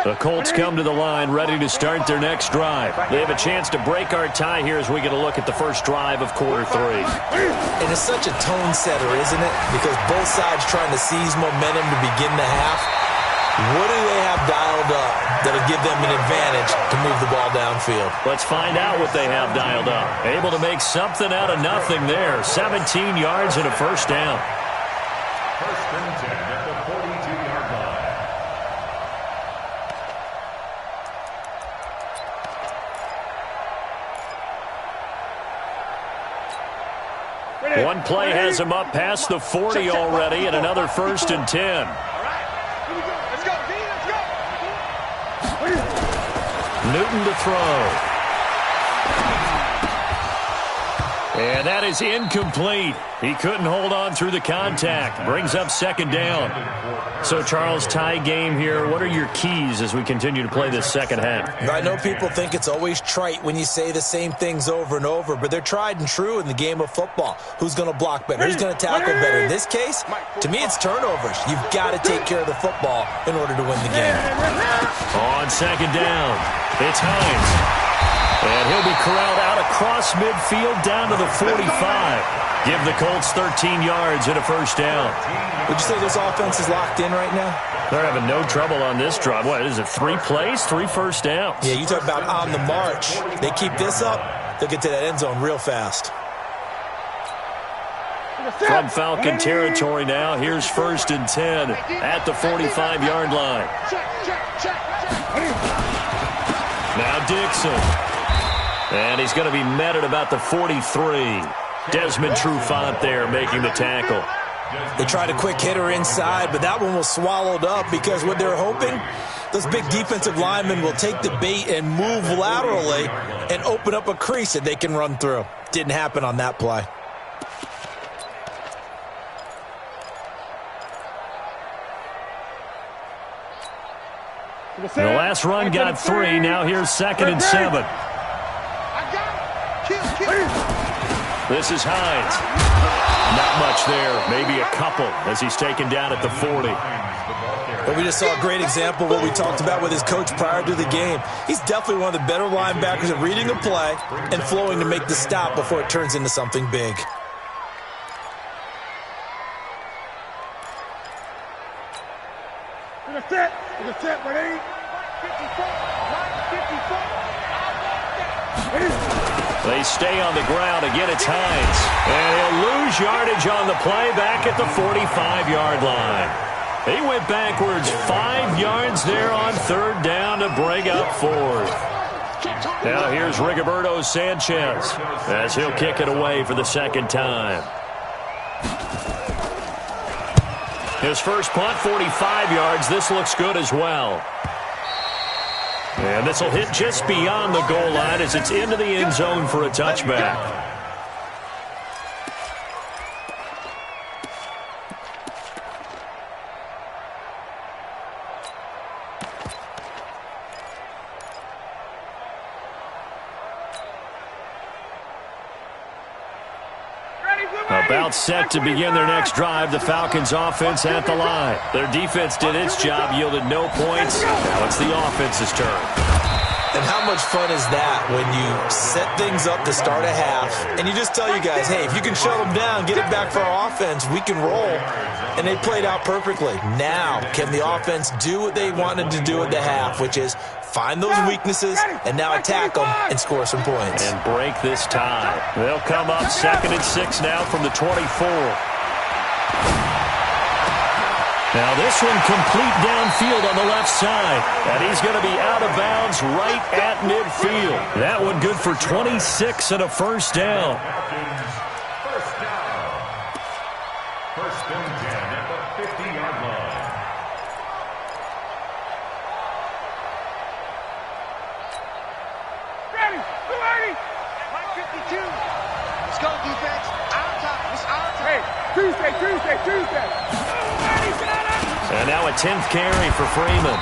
The Colts come to the line ready to start their next drive. They have a chance to break our tie here as we get a look at the first drive of quarter 3. And it's such a tone setter, isn't it? Because both sides trying to seize momentum to begin the half. What do they have dialed up that'll give them an advantage to move the ball downfield? Let's find out what they have dialed up. Able to make something out of nothing there. 17 yards and a first down. First and 10 at the 42-yard line. One play has him up past the 40 already, and another first and 10. All right. Here we go. Let's go, D. Let's go. Newton to throw. And that is incomplete. He couldn't hold on through the contact. Brings up second down. So, Charles, tie game here. What are your keys as we continue to play this second half? I know people think it's always trite when you say the same things over and over, but they're tried and true in the game of football. Who's going to block better? Who's going to tackle better? In this case, to me, it's turnovers. You've got to take care of the football in order to win the game. On second down, it's Hines. And he'll be corralled out across midfield down to the 45. Give the Colts 13 yards and a first down. Would you say this offense is locked in right now? They're having no trouble on this drive. What is it, 3 plays, 3 first downs? Yeah, you talk about on the march. They keep this up, they'll get to that end zone real fast. From Falcon territory now, here's 1st and 10 at the 45-yard line. Now Dixon. And he's going to be met at about the 43. Desmond Trufant there making the tackle. They tried a quick hitter inside, but that one was swallowed up because what they're hoping, those big defensive linemen will take the bait and move laterally and open up a crease that they can run through. Didn't happen on that play. The last run got 3. Now here's 2nd and 7. This is Hines. Not much there. Maybe a couple as he's taken down at the 40. Well, we just saw a great example of what we talked about with his coach prior to the game. He's definitely one of the better linebackers at reading a play and flowing to make the stop before it turns into something big. They stay on the ground. Again, it's Hines. And he'll lose yardage on the play back at the 45-yard line. He went backwards 5 yards there on 3rd down to bring up 4th. Now here's Rigoberto Sanchez as he'll kick it away for the 2nd time. His first punt, 45 yards. This looks good as well. And this will hit just beyond the goal line as it's into the end zone for a touchback. About set to begin their next drive, the Falcons offense at the line. Their defense did its job, yielded no points. Now it's the offense's turn. And how much fun is that when you set things up to start a half and you just tell you guys, hey, if you can shut them down, get it back for our offense, we can roll. And they played out perfectly. Now, can the offense do what they wanted to do at the half, which is find those weaknesses and now attack them and score some points. And break this tie. They'll come up 2nd and 6 now from the 24. Now this one complete downfield on the left side. And he's going to be out of bounds right at midfield. That one good for 26 and a first down. First down. 1st and 10 at the 50-yard line. Let's go, defense. Out top. It's out top. Hey, Tuesday. And now a 10th carry for Freeman.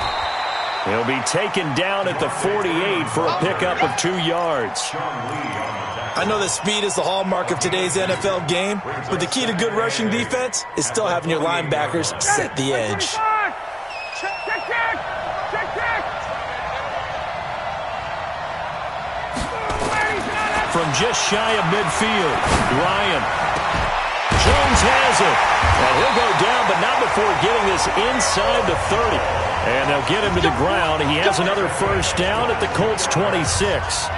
He'll be taken down at the 48 for a pickup of 2 yards. I know that speed is the hallmark of today's NFL game, but the key to good rushing defense is still having your linebackers set the edge. From just shy of midfield, Ryan. Jones has it. And he'll go down, but not before getting this inside the 30. And they'll get him to the ground. He has another first down at the Colts 26.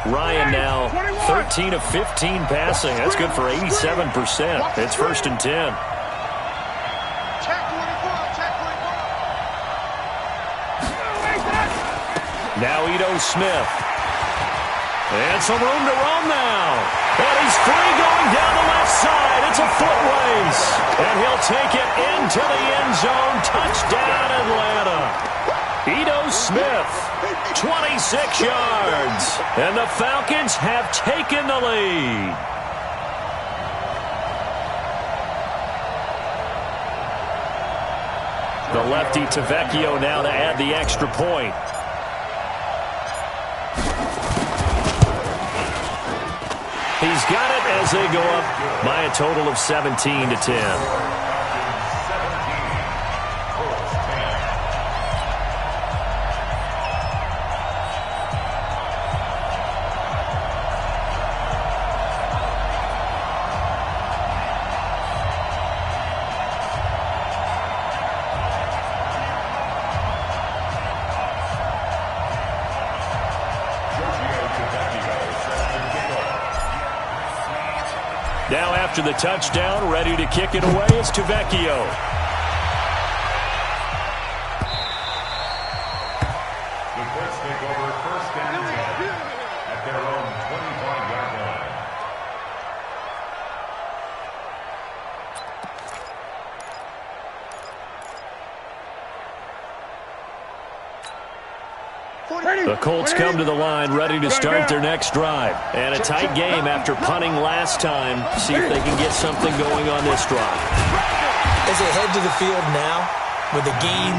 Ryan now 13 of 15 passing. That's good for 87%. It's 1st and 10. Now Ito Smith. And some room to roam now. And he's free going down the side. It's a foot race. And he'll take it into the end zone. Touchdown, Atlanta. Ito Smith, 26 yards. And the Falcons have taken the lead. The lefty Tavecchio now to add the extra point. He's got it as they go up by a total of 17-10. Now after the touchdown, ready to kick it away is Tavecchio. The Colts take over first and 10 at their own 25-yard line. The Colts come to the line ready to start their next drive. And a tight game after punting last time. See if they can get something going on this drive. As they head to the field now, with the game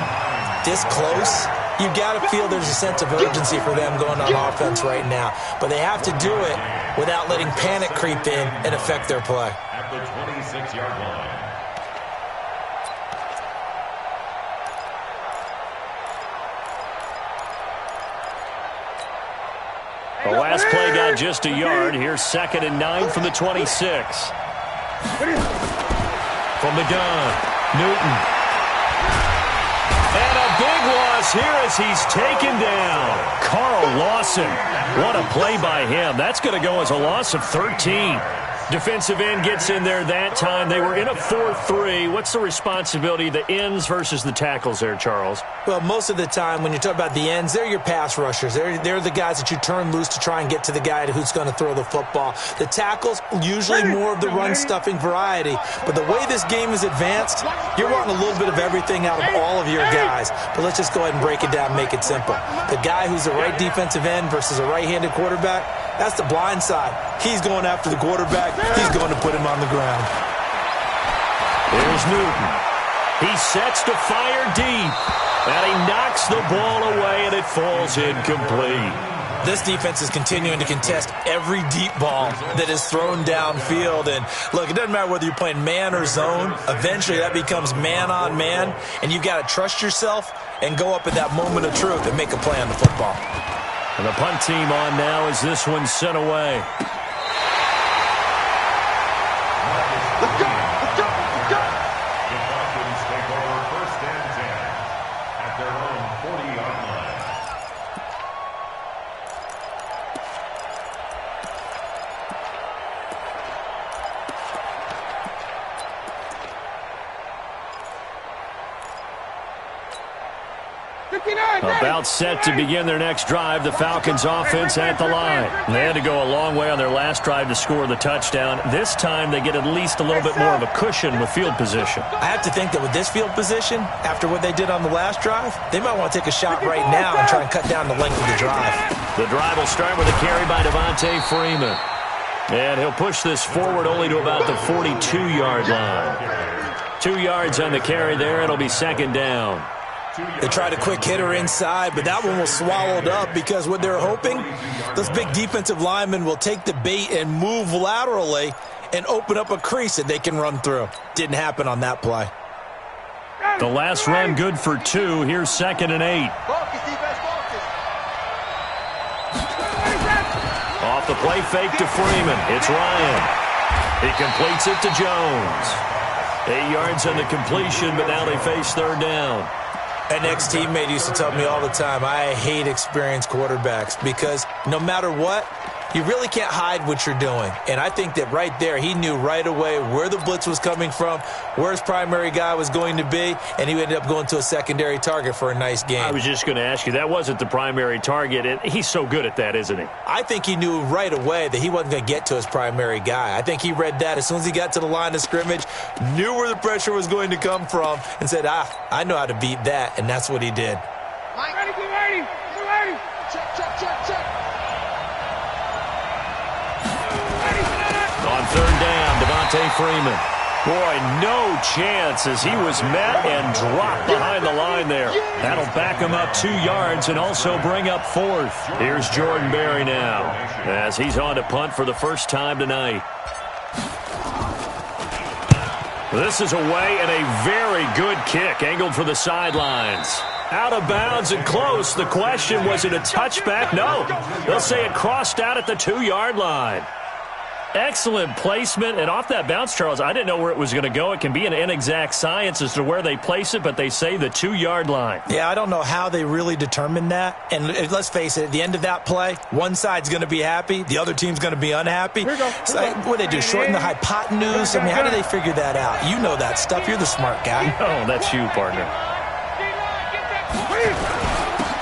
this close, you've got to feel there's a sense of urgency for them going on offense right now. But they have to do it without letting panic creep in and affect their play. At the 26-yard line. The last play got just a yard. Here's 2nd and 9 from the 26. From the gun, Newton. And a big loss here as he's taken down. Carl Lawson. What a play by him. That's going to go as a loss of 13. Defensive end gets in there that time. They were in a 4-3. What's the responsibility of the ends versus the tackles there, Charles? Well, most of the time when you talk about the ends, they're your pass rushers. They're the guys that you turn loose to try and get to the guy who's going to throw the football. The tackles, usually more of the run-stuffing variety. But the way this game is advanced, you're wanting a little bit of everything out of all of your guys. But let's just go ahead and break it down and make it simple. The guy who's the right defensive end versus a right-handed quarterback, that's the blind side. He's going after the quarterback. He's going to put him on the ground. There's Newton. He sets to fire deep. And he knocks the ball away, and it falls incomplete. This defense is continuing to contest every deep ball that is thrown downfield. And, look, it doesn't matter whether you're playing man or zone. Eventually, that becomes man-on-man. And you've got to trust yourself and go up at that moment of truth and make a play on the football. And the punt team on now as this one's sent away. Let's go! Let's go! Let's go! The Falcons take over first and 10 at their own 40-yard line. About set to begin their next drive, the Falcons offense at the line. They had to go a long way on their last drive to score the touchdown. This time they get at least a little bit more of a cushion with field position. I have to think that with this field position, after what they did on the last drive, they might want to take a shot right now and try and cut down the length of the drive. The drive will start with a carry by Devontae Freeman. And he'll push this forward only to about the 42-yard line. 2 yards on the carry there. It'll be 2nd down. They tried a quick hitter inside, but that one was swallowed up because what they're hoping, those big defensive linemen will take the bait and move laterally and open up a crease that they can run through. Didn't happen on that play. The last run good for 2. Here's 2nd and 8. Focus, defense, focus. Off the play fake to Freeman. It's Ryan. He completes it to Jones. 8 yards on the completion, but now they face 3rd down. An ex-teammate used to tell me all the time, I hate experienced quarterbacks because no matter what, you really can't hide what you're doing. And I think that right there, he knew right away where the blitz was coming from, where his primary guy was going to be, and he ended up going to a secondary target for a nice game. I was just going to ask you, that wasn't the primary target, and he's so good at that, isn't he? I think he knew right away that he wasn't going to get to his primary guy. I think he read that as soon as he got to the line of scrimmage, knew where the pressure was going to come from, and said, I know how to beat that, and that's what he did. Mike, ready, get ready, get ready. Check. On third down, Devontae Freeman. Boy, no chance as he was met and dropped behind the line there. That'll back him up 2 yards and also bring up fourth. Here's Jordan Berry now as he's on to punt for the first time tonight. This is away and a very good kick angled for the sidelines. Out of bounds and close. The question, was it a touchback? No. They'll say it crossed out at the 2-yard line. Excellent placement, and off that bounce, Charles, I didn't know where it was going to go. It can be an inexact science as to where they place it, but they say the 2-yard line. Yeah, I don't know how they really determined that. And let's face it, at the end of that play, one side's going to be happy, the other team's going to be unhappy. It's like, what do they do, shorten the hypotenuse? I mean, how do they figure that out? You know that stuff. You're the smart guy. No, that's you, partner.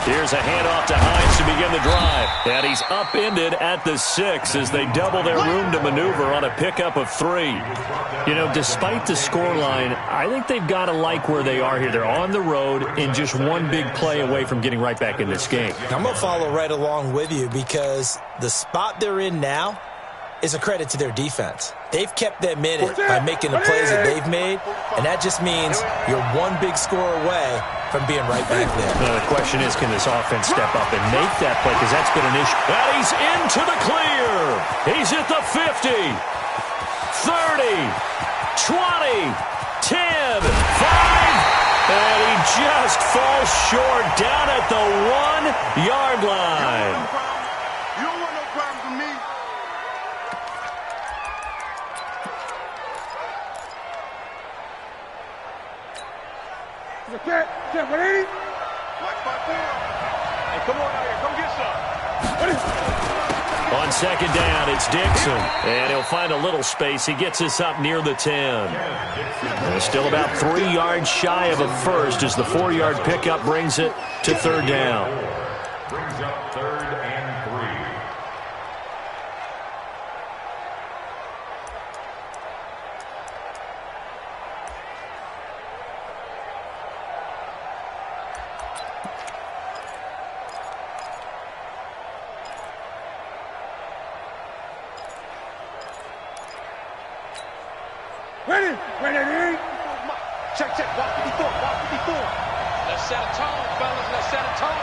Here's a handoff to Hines to begin the drive. And he's upended at the 6 as they double their room to maneuver on a pickup of 3. You know, despite the scoreline, I think they've got to like where they are here. They're on the road and just one big play away from getting right back in this game. I'm going to follow right along with you because the spot they're in now is a credit to their defense. They've kept them in it by making the plays that they've made, and that just means you're one big score away from being right back there. Now, the question is, can this offense step up and make that play? Because that's been an issue. And he's into the clear. He's at the 50, 30, 20, 10, 5, and he just falls short down at the 1-yard line. You don't want no problems with me. Check, ready? Like 5-4. Hey, come on out here, come get some. On second down, it's Dixon, and he'll find a little space. He gets us up near the 10. And still about 3 yards shy of a first as the 4-yard pickup brings it to third down. Brings up 3rd and 3. Ready. Check, walk 54. Let's set a tone, fellas, let's set a tone.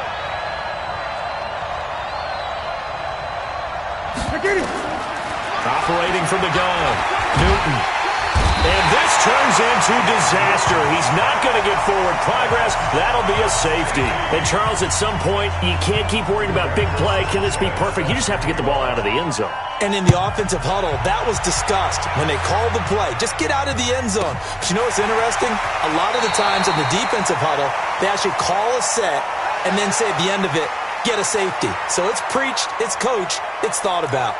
Operating from the gun, Newton. And this turns into disaster. He's not going to get forward progress. That'll be a safety. And, Charles, at some point, you can't keep worrying about big play. Can this be perfect? You just have to get the ball out of the end zone. And in the offensive huddle, that was discussed when they called the play. Just get out of the end zone. But you know what's interesting? A lot of the times in the defensive huddle, they actually call a set and then say at the end of it, get a safety. So it's preached, it's coached, it's thought about.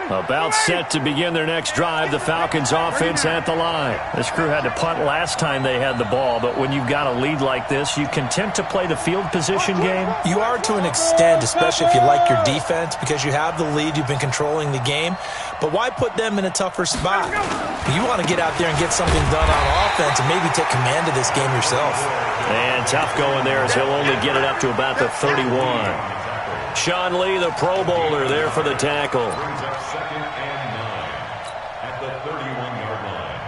About set to begin their next drive, the Falcons offense at the line. This crew had to punt last time they had the ball, but when you've got a lead like this, you content to play the field position game? You are to an extent, especially if you like your defense, because you have the lead, you've been controlling the game. But why put them in a tougher spot? You want to get out there and get something done on offense and maybe take command of this game yourself. And tough going there as he'll only get it up to about the 31. Sean Lee, the Pro Bowler, there for the tackle. Brings up 2nd and 9 at the 31-yard line.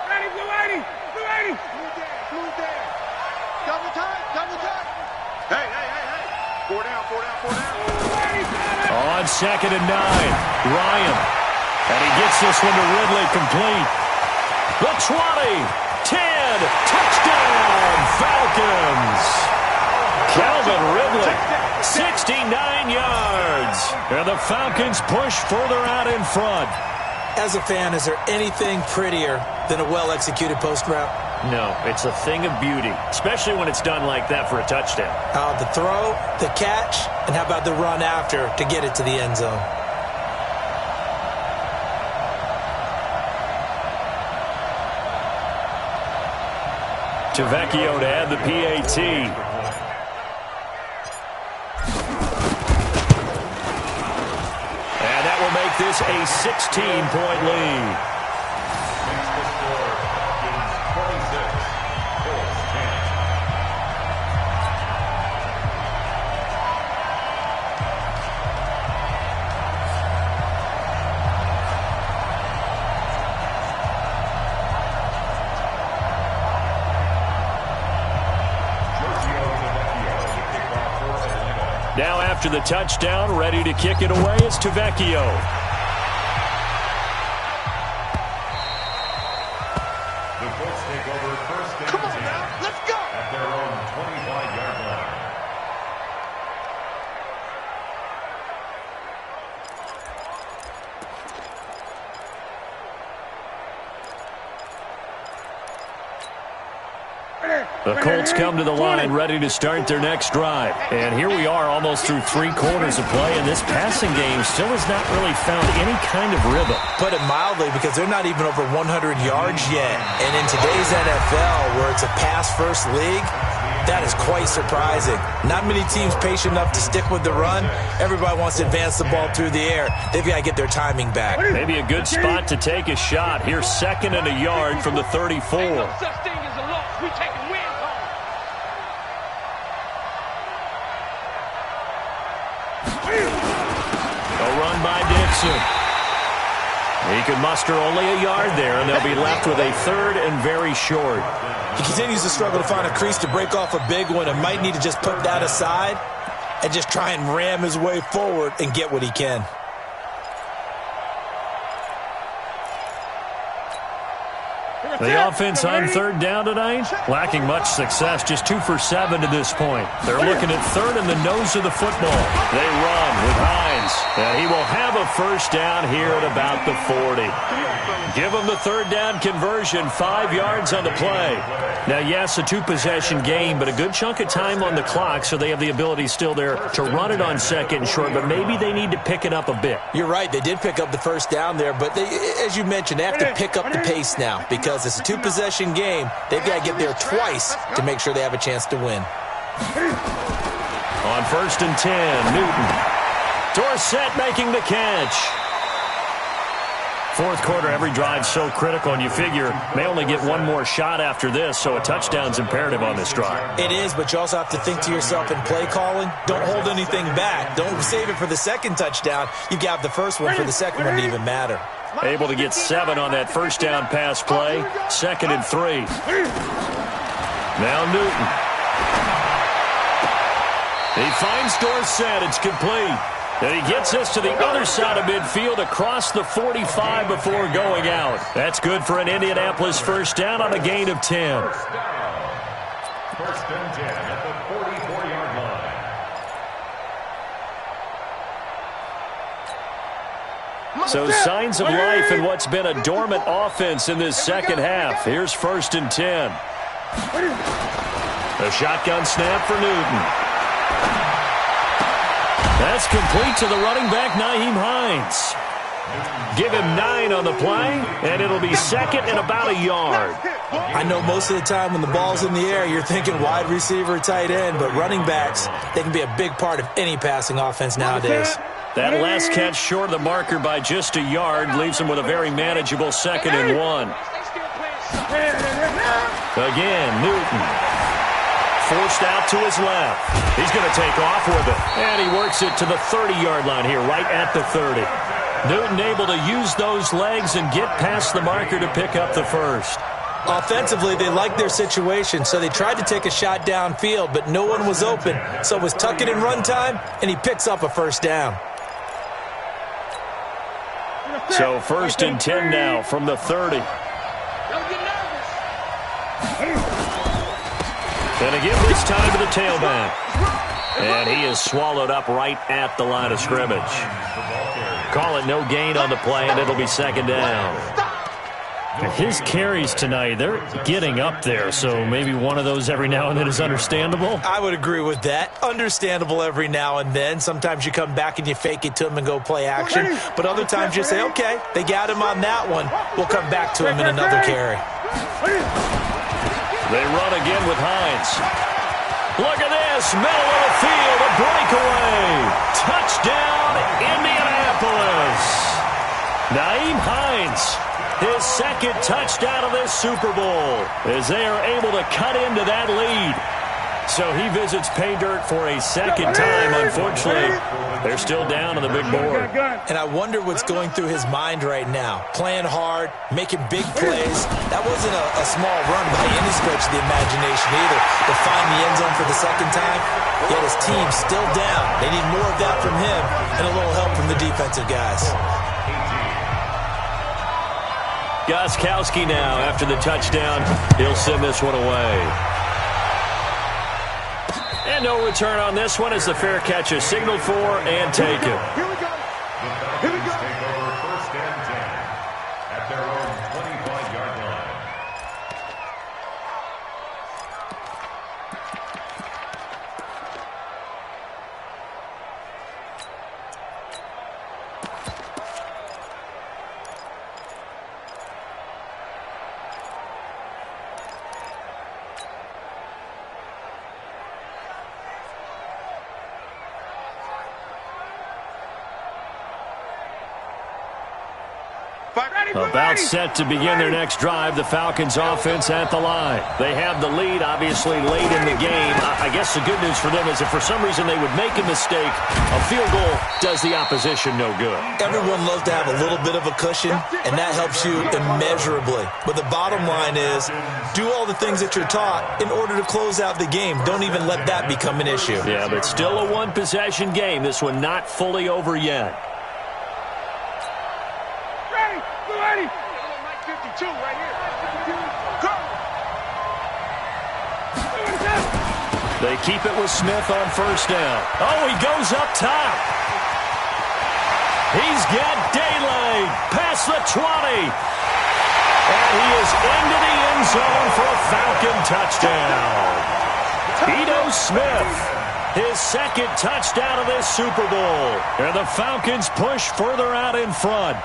Ready. Smooth there. Double time. Hey. 4 down. On second and 9, Ryan. And he gets this one to Ridley complete. The 20, 10, touchdown, Falcons. Calvin Ridley, 69 yards. And the Falcons push further out in front. As a fan, is there anything prettier than a well-executed post route. No, it's a thing of beauty, especially when it's done like that for a touchdown. The throw, the catch, and how about the run after to get it to the end zone? Tavecchio to add the PAT. Make this a 16-point lead. Makes the score Falcons 26, Colts 10. Now after the touchdown, ready to kick it away is Tavecchio. The Colts take over first and 10 Let's go. at their own 25-yard line. The Colts come to the line ready to start their next drive. And here we are almost through 3 quarters of play, and this passing game still has not really found any kind of rhythm. Put it mildly, because they're not even over 100 yards yet. And in today's NFL, where it's a pass-first league, that is quite surprising. Not many teams patient enough to stick with the run. Everybody wants to advance the ball through the air. They've got to get their timing back. Maybe a good spot to take a shot. Here's 2nd and a yard from the 34. Ain't no such thing as a loss. We taking wins home. A run by Dixon. He could muster only a yard there, and they'll be left with a 3rd and very short. He continues to struggle to find a crease to break off a big one and might need to just put that aside and just try and ram his way forward and get what he can. The offense on 3rd down tonight, lacking much success, just 2 for 7 to this point. They're looking at 3rd in the nose of the football. They run with Hines, and he will have a 1st down here at about the 40. Give him the 3rd down conversion, 5 yards on the play. Now, yes, a 2-possession game, but a good chunk of time on the clock, so they have the ability still there to run it on 2nd and short, but maybe they need to pick it up a bit. You're right, they did pick up the 1st down there, but they, as you mentioned, they have to pick up the pace now because it's a 2-possession game. They've got to get there twice to make sure they have a chance to win. On 1st and 10, Newton. Dorsett making the catch. 4th quarter, every drive so critical, and you figure may only get one more shot after this, so a touchdown's imperative on this drive. It is, but you also have to think to yourself in play calling, don't hold anything back. Don't save it for the 2nd touchdown. You've got the 1st one for the 2nd one to even matter. Able to get 7 on that 1st down pass play. 2nd and 3. Now Newton. He finds Dorsett. It's complete. And he gets us to the other side of midfield across the 45 before going out. That's good for an Indianapolis 1st down on a gain of 10. 1st and 10 at the 44-yard line. So signs of life in what's been a dormant offense in this 2nd half. Here's 1st and 10. A shotgun snap for Newton. That's complete to the running back, Nyheim Hines. Give him 9 on the play, and it'll be 2nd and about a yard. I know most of the time when the ball's in the air, you're thinking wide receiver, tight end, but running backs, they can be a big part of any passing offense nowadays. That last catch short of the marker by just a yard leaves him with a very manageable 2nd and 1. Again, Newton. Forced out to his left. He's going to take off with it. And he works it to the 30-yard line here, right at the 30. Newton able to use those legs and get past the marker to pick up the 1st. Offensively, they liked their situation, so they tried to take a shot downfield, but no one was open. So it was tuck it in run time, and he picks up a 1st down. So 1st and 10 now from the 30. And again this time to the tailback. And he is swallowed up right at the line of scrimmage. Call it no gain on the play, and it'll be 2nd down. His carries tonight, they're getting up there, so maybe one of those every now and then is understandable. I would agree with that. Understandable every now and then. Sometimes you come back and you fake it to him and go play action. But other times you say, okay, they got him on that one. We'll come back to him in another carry. They run again with Hines. Look at this, middle of the field, a breakaway. Touchdown, Indianapolis. Naeem Hines, his second touchdown of this Super Bowl, as they are able to cut into that lead. So he visits pay dirt for a second time. Unfortunately, they're still down on the big board. And I wonder what's going through his mind right now. Playing hard, making big plays. That wasn't a small run by any stretch of the imagination either. To find the end zone for the second time, yet his team's still down. They need more of that from him and a little help from the defensive guys. Gostkowski now after the touchdown. He'll send this one away. And no return on this one as the fair catch is signaled for and taken. Here we go. Here we go. Take over first and 10 at their own 25-yard line. About set to begin their next drive, the Falcons offense at the line. They have the lead, obviously, late in the game. I guess the good news for them is if for some reason they would make a mistake, a field goal does the opposition no good. Everyone loves to have a little bit of a cushion, and that helps you immeasurably. But the bottom line is, do all the things that you're taught in order to close out the game. Don't even let that become an issue. Yeah, but still a one-possession game. This one not fully over yet. Ready. 52 right here. Go. They keep it with Smith on first down. Oh, he goes up top. He's got daylight past the 20. And he is into the end zone for a Falcon touchdown. Ito Smith, his second touchdown of this Super Bowl. And the Falcons push further out in front.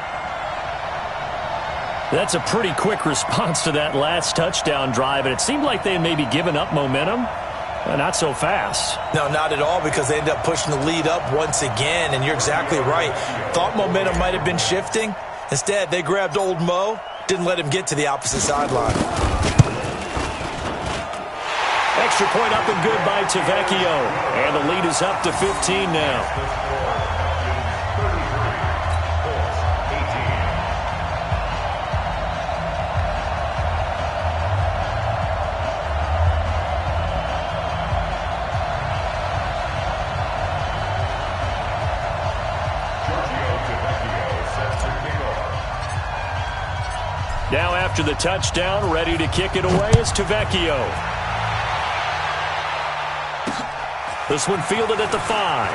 That's a pretty quick response to that last touchdown drive, and it seemed like they had maybe given up momentum. Not so fast. No, not at all, because they ended up pushing the lead up once again, and you're exactly right. Thought momentum might have been shifting. Instead, they grabbed old Mo, didn't let him get to the opposite sideline. Extra point up and good by Tavecchio, and the lead is up to 15 now. Now after the touchdown, ready to kick it away is Tavecchio. This one fielded at the 5.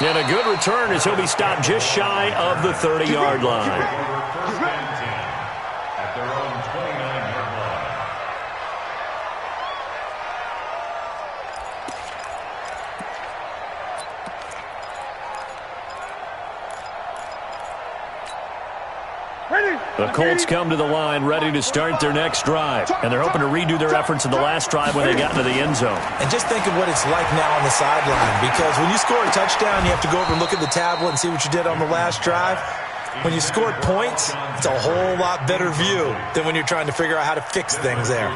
And a good return as he'll be stopped just shy of the 30-yard line. At their own 29-yard line. The Colts come to the line ready to start their next drive. And they're hoping to redo their efforts in the last drive when they got into the end zone. And just think of what it's like now on the sideline. Because when you score a touchdown, you have to go over and look at the tablet and see what you did on the last drive. When you scored points, it's a whole lot better view than when you're trying to figure out how to fix things there.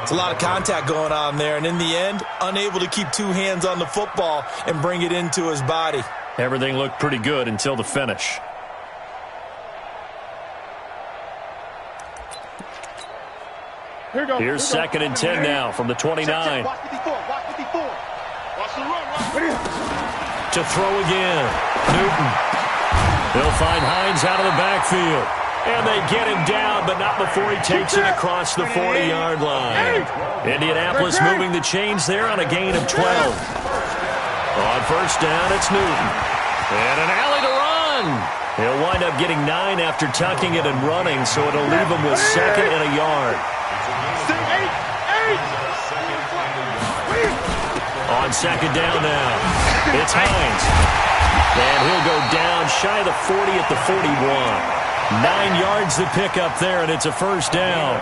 It's a lot of contact going on there. And in the end, unable to keep two hands on the football and bring it into his body. Everything looked pretty good until the finish. Here's second and 10 now from the 29. Watch the before. Watch the run. To throw again. Newton. They'll find Hines out of the backfield. And they get him down, but not before he takes it across the 40-yard line. Indianapolis moving the chains there on a gain of 12. On first down, it's Newton. And an alley to run. He'll wind up getting 9 after tucking it and running, so it'll leave him with 2nd and a yard. On 2nd down now, it's Hines. And he'll go down shy of the 40 at the 41. 9 yards to pick up there, and it's a 1st down.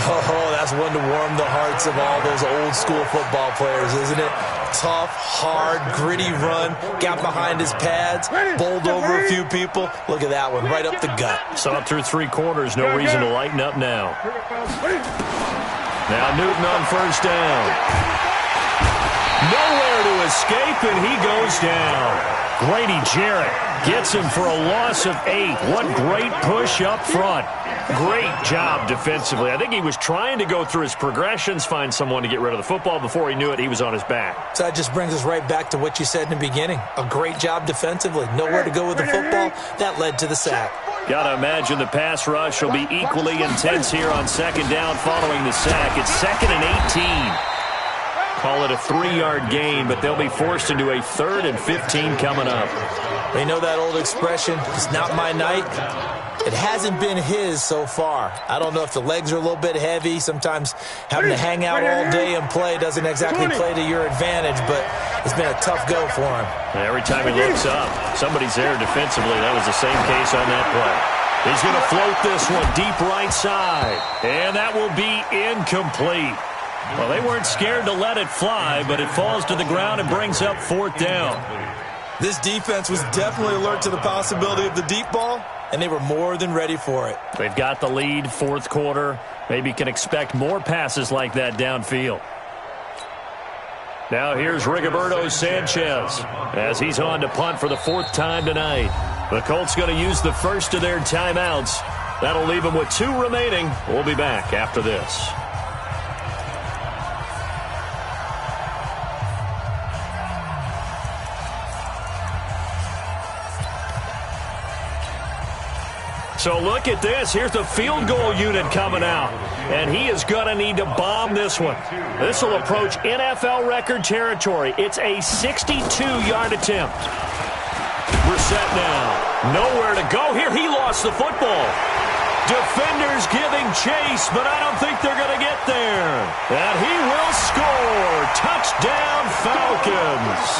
Oh, that's one to warm the hearts of all those old-school football players, isn't it? Tough, hard, gritty run, got behind his pads, bowled over a few people. Look at that one, right up the gut. So up through 3 quarters, no reason to lighten up now. Now Newton on 1st down. Nowhere to escape, and he goes down. Grady Jarrett gets him for a loss of 8. What great push up front. Great job defensively. I think he was trying to go through his progressions, find someone to get rid of the football. Before he knew it, he was on his back. So that just brings us right back to what you said in the beginning. A great job defensively. Nowhere to go with the football. That led to the sack. Got to imagine the pass rush will be equally intense here on 2nd down following the sack. It's 2nd and 18. Call it a 3-yard gain, but they'll be forced into a 3rd and 15 coming up. You know that old expression, it's not my night? It hasn't been his so far. I don't know if the legs are a little bit heavy. Sometimes having to hang out all day and play doesn't exactly play to your advantage, but it's been a tough go for him. Every time he looks up, somebody's there defensively. That was the same case on that play. He's going to float this one deep right side, and that will be incomplete. Well, they weren't scared to let it fly, but it falls to the ground and brings up 4th down. This defense was definitely alert to the possibility of the deep ball, and they were more than ready for it. They've got the lead, 4th quarter. Maybe can expect more passes like that downfield. Now here's Rigoberto Sanchez as he's on to punt for the 4th time tonight. The Colts going to use the first of their timeouts. That'll leave them with 2 remaining. We'll be back after this. So look at this. Here's the field goal unit coming out. And he is going to need to bomb this one. This will approach NFL record territory. It's a 62-yard attempt. Brissett now. Nowhere to go here. He lost the football. Defenders giving chase, but I don't think they're going to get there. And he will score. Touchdown, Falcons.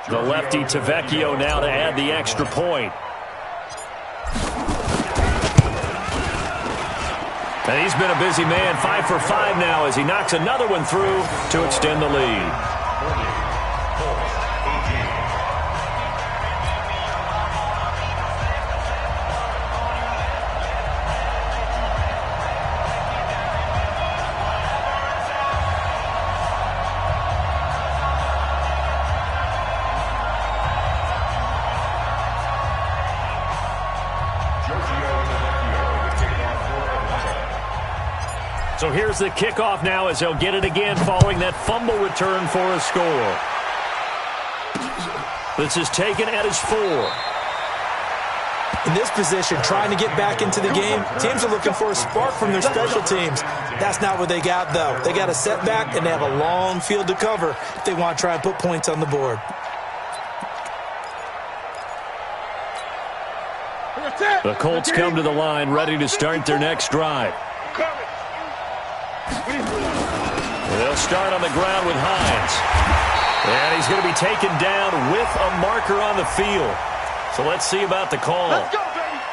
The lefty Tavecchio now to add the extra point. And he's been a busy man, 5 for 5 now as he knocks another one through to extend the lead. So here's the kickoff now as he'll get it again following that fumble return for a score. This is taken at his 4. In this position, trying to get back into the game, teams are looking for a spark from their special teams. That's not what they got, though. They got a setback, and they have a long field to cover if they want to try and put points on the board. The Colts come to the line ready to start their next drive. They'll start on the ground with Hines. And he's going to be taken down with a marker on the field. So let's see about the call.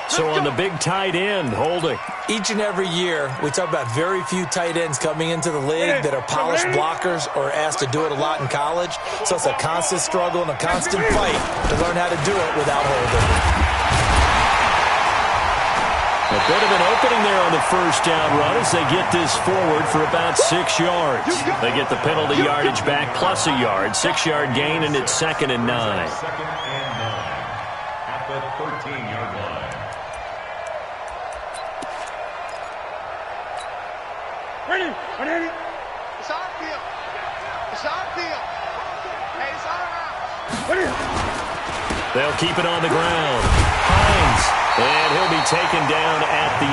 So on the big tight end, holding. Each and every year, we talk about very few tight ends coming into the league that are polished blockers or asked to do it a lot in college. So it's a constant struggle and a constant fight to learn how to do it without holding. A bit of an opening there on the first down run as they get this forward for about 6 yards. They get the penalty yardage back plus a yard. 6-yard gain, and it's 2nd and 9. 2nd and 9 at the 13-yard line. Ready? It's our field. It's our field. Hey, it's our house. Ready? They'll keep it on the ground. Hines, and he'll be taken down at the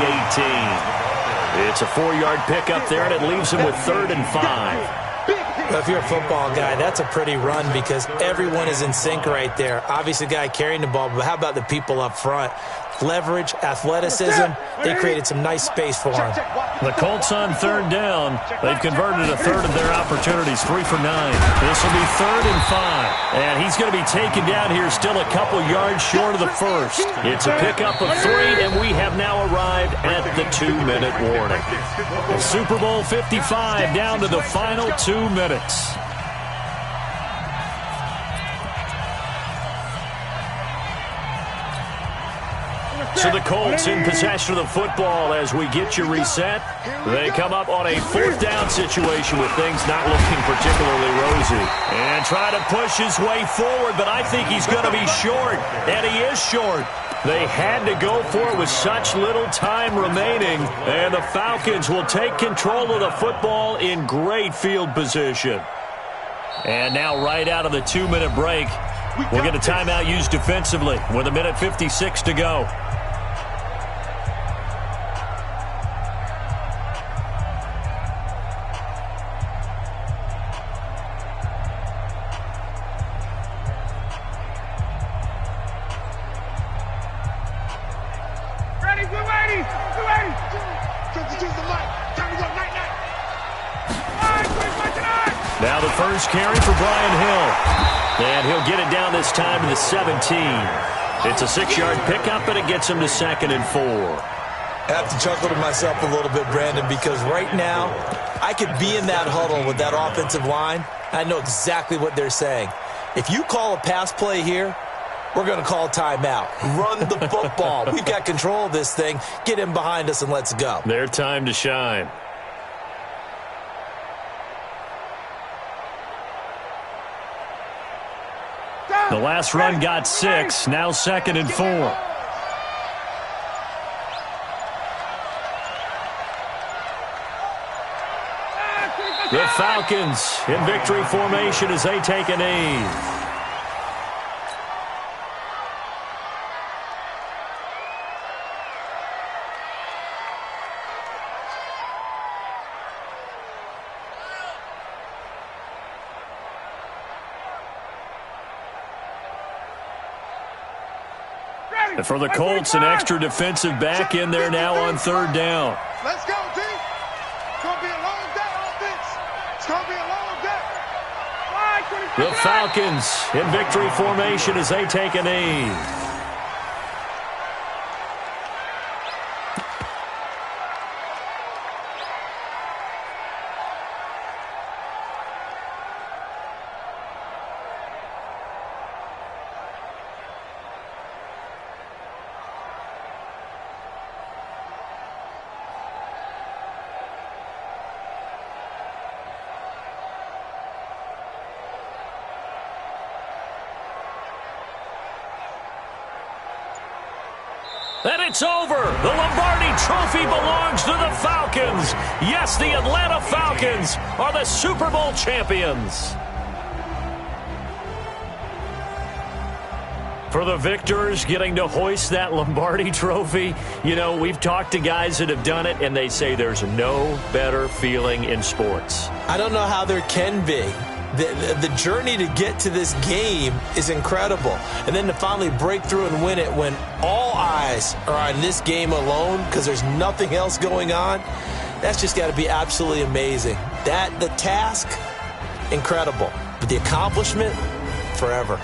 18. It's a 4-yard pickup there, and it leaves him with 3rd and 5. Well, if you're a football guy, that's a pretty run because everyone is in sync right there. Obviously, the guy carrying the ball, but how about the people up front? Leverage, athleticism, they created some nice space for him. The Colts on 3rd down. They've converted a third of their opportunities, 3 for 9. This will be 3rd and 5. And he's going to be taken down here still a couple yards short of the first. It's a pickup of 3, and we have now arrived at the 2-minute warning. The Super Bowl 55 down to the final 2 minutes. So the Colts in possession of the football as we get you reset. They come up on a 4th down situation with things not looking particularly rosy. And try to push his way forward, but I think he's going to be short. And he is short. They had to go for it with such little time remaining. And the Falcons will take control of the football in great field position. And now right out of the 2-minute break, we'll get a timeout used defensively with 1:56 to go. Now the first carry for Brian Hill. And he'll get it down this time to the 17. It's a 6-yard pickup, and it gets him to 2nd and 4. I have to chuckle to myself a little bit, Brandon, because right now I could be in that huddle with that offensive line. I know exactly what they're saying. If you call a pass play here, we're going to call timeout. Run the football. We've got control of this thing. Get him behind us and let's go. Their time to shine. The last run got 6. Now 2nd and 4. The Falcons in victory formation as they take a knee. And for the Colts, an extra defensive back in there now on 3rd down. Let's go, team. It's going to be a long day, offense. It's going to be a long day. The Falcons in victory formation as they take a knee. And it's over. The Lombardi Trophy belongs to the Falcons. Yes, the Atlanta Falcons are the Super Bowl champions. For the victors, getting to hoist that Lombardi Trophy, you know, we've talked to guys that have done it, and they say there's no better feeling in sports. I don't know how there can be. The journey to get to this game is incredible. And then to finally break through and win it when all eyes are on this game alone because there's nothing else going on, that's just got to be absolutely amazing. The task, incredible. But the accomplishment, forever.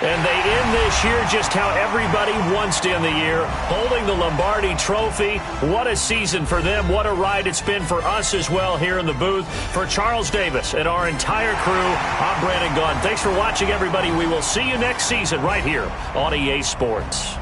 And they end this year just how everybody wants to end the year, holding the Lombardi Trophy. What a season for them. What a ride it's been for us as well here in the booth. For Charles Davis and our entire crew, I'm Brandon Gaudin. Thanks for watching, everybody. We will see you next season right here on EA Sports.